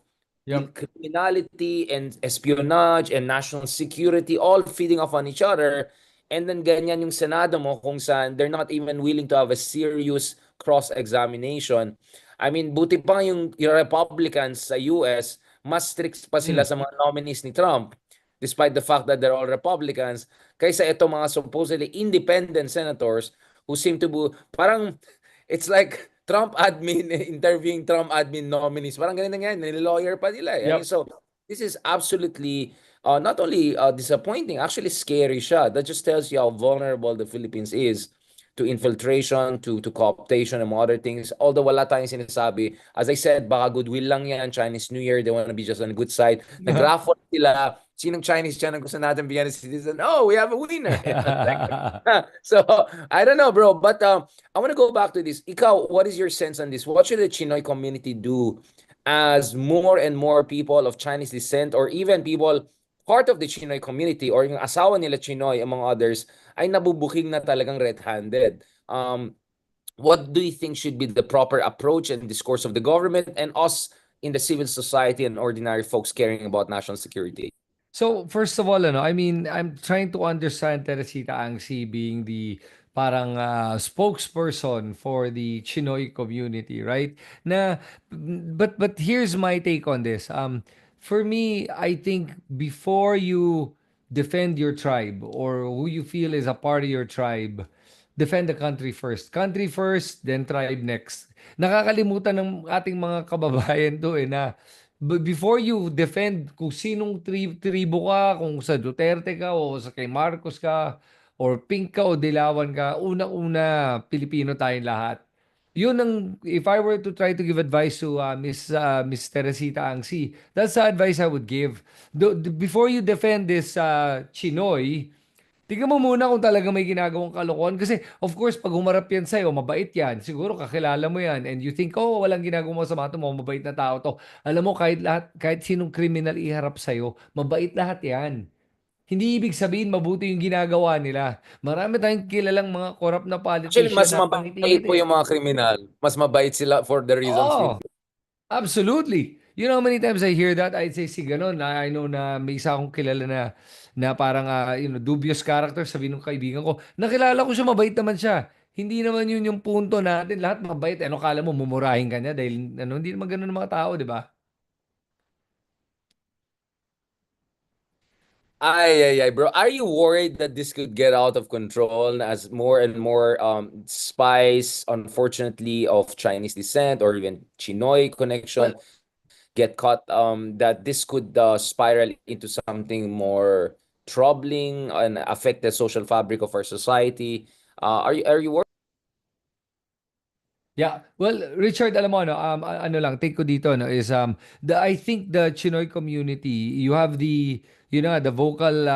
Yep. criminality and espionage and national security all feeding off on each other. And then ganyan yung Senado mo kung saan they're not even willing to have a serious cross-examination. I mean, buti pa yung Republicans sa US, mas strict pa sila Mm. sa mga nominees ni Trump, despite the fact that they're all Republicans, kaysa ito mga supposedly independent senators who seem to be, parang, it's like Trump admin interviewing Trump admin nominees. Parang ganun na yan, nililawyer pa nila. I mean, Yep. so, this is absolutely not only disappointing, actually scary siya. That just tells you how vulnerable the Philippines is to infiltration, to cooptation, and other things. Although wala tayong sinasabi. As I said, baka goodwill lang yan, Chinese New Year, they want to be just on the good side. Nag-raffle sila. Sinong Chinese dyan ang gusto natin bigyan ng citizen? Oh, we have a winner. So, I don't know, bro. But I want to go back to this. Ikaw, what is your sense on this? What should the Chinoy community do as more and more people of Chinese descent or even people part of the Chinoy community or yung asawa nila Chinoy among others ay nabubuking na talagang red-handed? What do you think should be the proper approach and discourse of the government and us in the civil society and ordinary folks caring about national security? So, first of all, I mean, I'm trying to understand Teresita Angsi being the parang spokesperson for the Chinoy community, right? Na, but here's my take on this. For me, I think before you defend your tribe or who you feel is a part of your tribe, defend the country first. Country first, then tribe next. Nakakalimutan ng ating mga kababayan to na before you defend kung sinong tribo ka, kung sa Duterte ka o sa kay Marcos ka or pink ka o dilawan ka, una-una Pilipino tayong lahat. Yun ang if I were to try to give advice to Miss Teresita Angsi, that's the advice I would give. Before you defend this Chinoy, tingnan mo muna kung talaga may ginagawang kalokohan. Kasi, of course, pag humarap yan sa'yo, mabait yan. Siguro, kakilala mo yan. And you think, oh, walang ginagawang masama ito, mabait na tao to. Alam mo, kahit sinong criminal iharap sa'yo, mabait lahat yan. Hindi ibig sabihin mabuti yung ginagawa nila. Marami tayong kilalang mga corrupt na Actually, politician mas na mabait po pangiti-ngiti. yung mga kriminal. Mas mabait sila for the reasons we Oo. Absolutely. You know how many times I hear that? I'd say, si ganun. I know na may isa akong kilala na parang, dubious character, sabi ng kaibigan ko. Nakilala ko siya, mabait naman siya. Hindi naman yun yung punto natin. Lahat mabait. Ano kala mo, mumurahin ka niya? Dahil hindi naman ganun ang mga tao, di ba? Ay, bro. Are you worried that this could get out of control as more and more spies, unfortunately, of Chinese descent or even Chinoy Well, connection get caught? That this could spiral into something more troubling and affect the social fabric of our society. Are you worried? yeah. Well, Richard, alam mo ano lang take ko dito is I think the Chinoy community, you have the vocal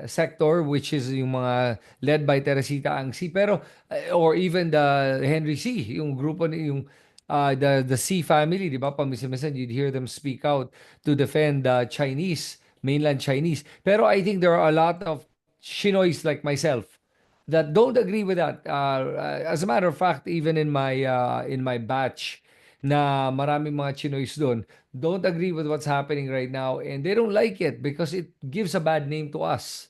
sector which is yung mga led by Teresita Angsi pero or even the Henry C, yung grupo ni yung the C family, di ba? Paminsan you'd hear them speak out to defend the Chinese, mainland Chinese. Pero I think there are a lot of Chinoys like myself that don't agree with that. As a matter of fact, even in my batch, na maraming mga Chinoys doon, don't agree with what's happening right now, and they don't like it because it gives a bad name to us,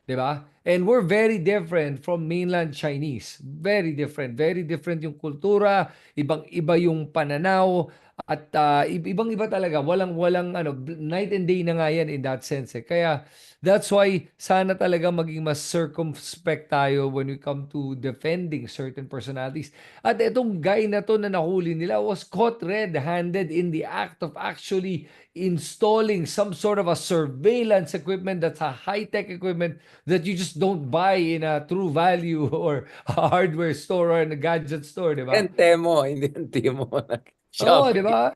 'di ba? And we're very different from mainland Chinese. Very different. Very different yung kultura, ibang-iba yung pananaw, at ibang-iba talaga. Walang ano, night and day na nga yan in that sense. Kaya that's why sana talaga maging mas circumspect tayo when we come to defending certain personalities. At itong guy na to na nahuli nila was caught red-handed in the act of actually installing some sort of a surveillance equipment that's a high-tech equipment that you just don't buy in a True Value or a hardware store or in a gadget store, di ba? Yan Temo, hindi yan Temo. Oo, di Shopee. ba?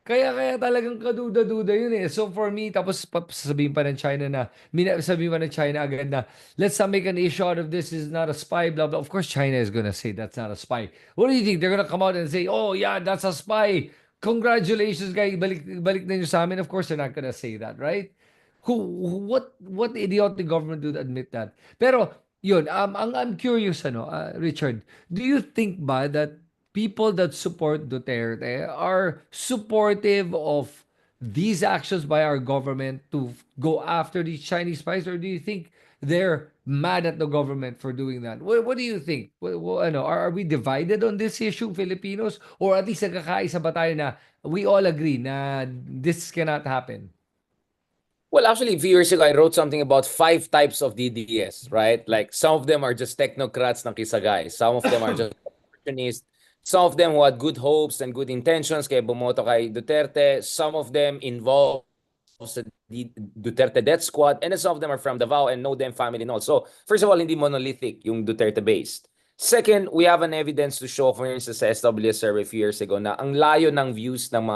Kaya talagang kaduda-duda yun eh. So for me, tapos sabihin pa ng China na, sabihin pa ng China agad na, let's not make an issue out of this, is not a spy, blah, blah. Of course, China is gonna say that's not a spy. What do you think? They're gonna come out and say, oh yeah, that's a spy. Congratulations, guys. Balik na nyo sa amin. Of course, they're not gonna say that, right? What idiotic government would admit that? Pero, yun, I'm curious, Richard, do you think ba that people that support Duterte are supportive of these actions by our government to go after these Chinese spies, or do you think they're mad at the government for doing that? What do you think? Are we divided on this issue, Filipinos, or at least nagkakaisa ba tayo na we all agree na this cannot happen? Well, actually, a few years ago, I wrote something about 5 types of DDS, right? Like some of them are just technocrats ng kisagay. Some of them are just opportunists. Some of them who had good hopes and good intentions kaya bumoto kay Duterte. Some of them involved sa Duterte death squad. And then some of them are from Davao and know them family and all. So, first of all, hindi monolithic yung Duterte-based. Second, we have an evidence to show, for instance, sa SWS survey a few years ago na ang layo ng views ng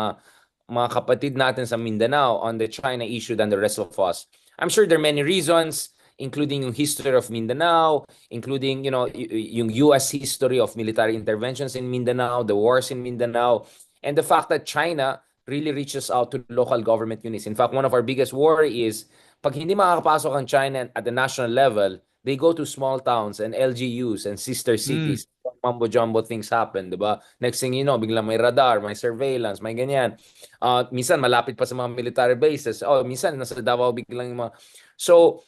mga kapatid natin sa Mindanao on the China issue than the rest of us. I'm sure there are many reasons, including yung history of Mindanao, including, yung US history of military interventions in Mindanao, the wars in Mindanao, and the fact that China really reaches out to local government units. In fact, one of our biggest worry is pag hindi makakapasok ang China at the national level, they go to small towns and LGUs and sister Mm. cities. Mambo-jumbo things happen, di ba? Next thing you know, biglang may radar, may surveillance, may ganyan. Minsan malapit pa sa mga military bases. Oh, minsan nasa Davao biglang yung mga. So,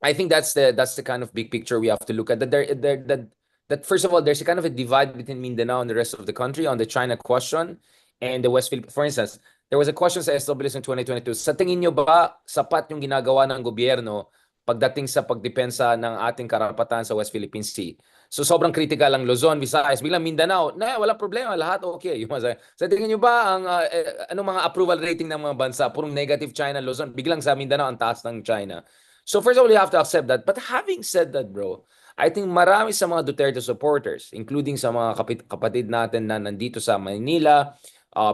I think that's the kind of big picture we have to look at. That first of all, there's a kind of a divide between Mindanao and the rest of the country on the China question and the West Philippines. For instance, there was a question sa SWS in 2022. Sa tingin nyo ba sapat yung ginagawa ng gobyerno pagdating sa pagdepensa ng ating karapatan sa West Philippine Sea? So sobrang critical ang Luzon, Visayas, biglang Mindanao. Na walang problema, lahat okay. Yung sa tingin nyo ba ang anong mga approval rating ng mga bansa purong negative China, Luzon, biglang sa Mindanao ang taas ng China. So first of all, you have to accept that. But having said that, bro, I think marami sa mga Duterte supporters, including sa mga kapatid natin na nandito sa Manila,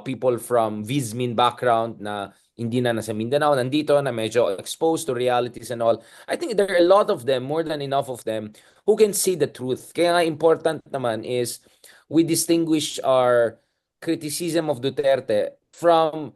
people from Vismin background na hindi na nasa Mindanao, nandito na medyo exposed to realities and all. I think there are a lot of them, more than enough of them, who can see the truth. Kaya nga important naman is we distinguish our criticism of Duterte from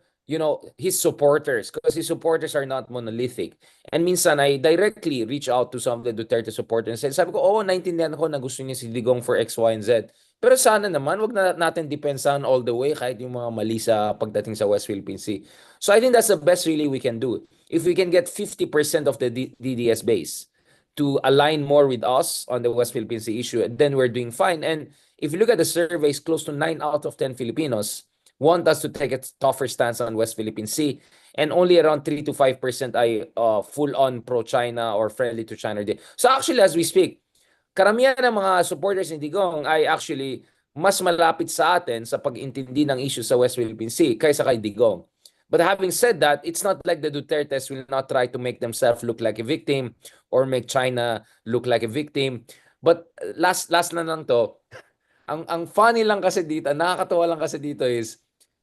his supporters, because his supporters are not monolithic. And minsan I directly reach out to some of the Duterte supporters and sabi ko, naintindihan ko na gusto niya si Digong for X, Y, and Z. Pero sana naman, wag na natin depensahan all the way kahit yung mga mali sa pagdating sa West Philippine Sea. So I think that's the best really we can do. If we can get 50% of the DDS base to align more with us on the West Philippine Sea issue, then we're doing fine. And if you look at the surveys, close to 9 out of 10 Filipinos want us to take a tougher stance on West Philippine Sea, and only around 3 to 5% ay full-on pro-China or friendly to China. So actually, as we speak, karamihan ng mga supporters ni Digong ay actually mas malapit sa atin sa pag-intindi ng issue sa West Philippine Sea kaysa kay Digong. But having said that, it's not like the Dutertes will not try to make themselves look like a victim or make China look like a victim. But last na lang to, ang funny lang kasi dito, nakakatawa lang kasi dito is,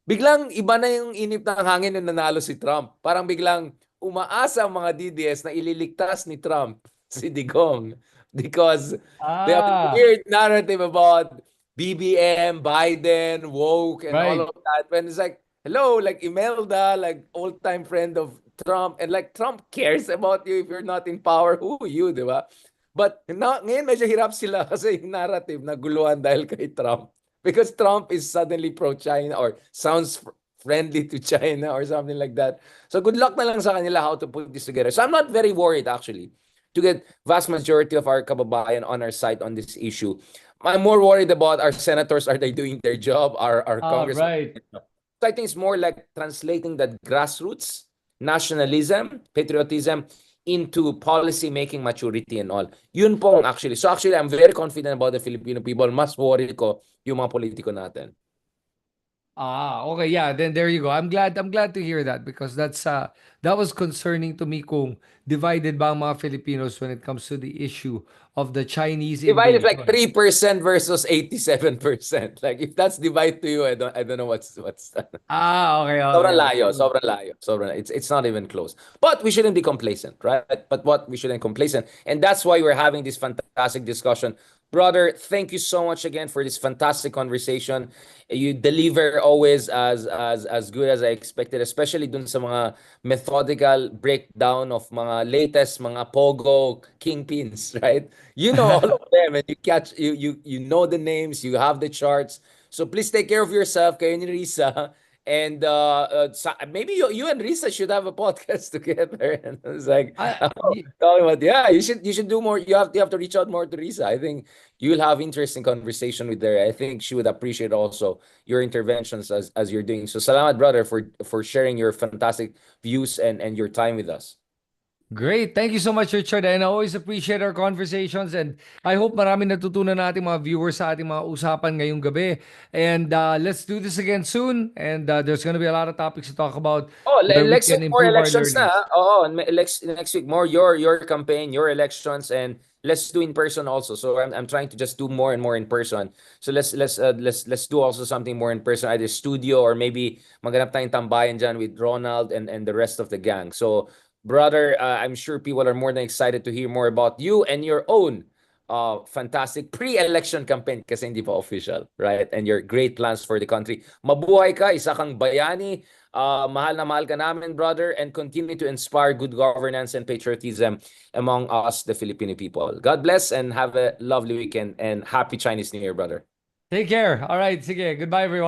biglang iba na yung inip ng hangin nung nanalo si Trump. Parang biglang umaasa ang mga DDS na ililigtas ni Trump si Digong because they have a Ah, weird narrative about BBM, Biden, woke, and all right. of that. When it's like, hello, like Imelda, like old-time friend of Trump, and like Trump cares about you if you're not in power. Who are you, di ba? But ngayon medyo hirap sila kasi yung narrative naguluhan dahil kay Trump. Because Trump is suddenly pro-China or sounds friendly to China or something like that. So good luck na lang sa kanila how to put this together. So I'm not very worried actually. to get vast majority of our kababayan on our side on this issue. I'm more worried about our senators. Are they doing their job? Our congressmen? Right. So I think it's more like translating that grassroots nationalism, patriotism into policy making maturity and all. Yun pong actually. So actually, I'm very confident about the Filipino people. Mas worried ko yung mga politiko natin. Okay, yeah, then there you go. I'm glad to hear that because that was concerning to me kung divided ba ang mga Filipinos when it comes to the issue of the Chinese Divide is like invasion. 3% versus 87%. Like if that's divide to you, I don't know what's Okay, sobrang okay. layo, sobrang layo. It's not even close. But we shouldn't be complacent, right? But what we shouldn't complacent. And that's why we're having this fantastic discussion. Brother, thank you so much again for this fantastic conversation. You deliver always as good as I expected, especially dun sa mga methodical breakdown of mga latest mga POGO kingpins, right? You know all of them and you know the names, you have the charts. So please take care of yourself, kayo ni Risa. And maybe you and Risa should have a podcast together. And it's like, I, talking about, yeah, you should do more. You have to reach out more to Risa. I think you'll have interesting conversation with her. I think she would appreciate also your interventions as you're doing. So salamat, brother, for sharing your fantastic views and your time with us. Great. Thank you so much, Richard. And I always appreciate our conversations. And I hope marami natutunan natin mga viewers sa ating mga usapan ngayong gabi. And let's do this again soon. And there's going to be a lot of topics to talk about Oh, where we next can week more improve our elections na. learnings. Oo, next week more your campaign, your elections, and let's do in person also. So I'm trying to just do more and more in person. So let's do also something more in person, either studio or maybe maghanap tayong tambayan dyan with Ronald and the rest of the gang. So brother, I'm sure people are more than excited to hear more about you and your own fantastic pre-election campaign kasi hindi pa official, right? And your great plans for the country. Mabuhay ka, isa kang bayani. Mahal na mahal ka namin, brother, and continue to inspire good governance and patriotism among us, the Filipino people. God bless and have a lovely weekend and happy Chinese New Year, brother. Take care. All right. Sige. Goodbye, everyone.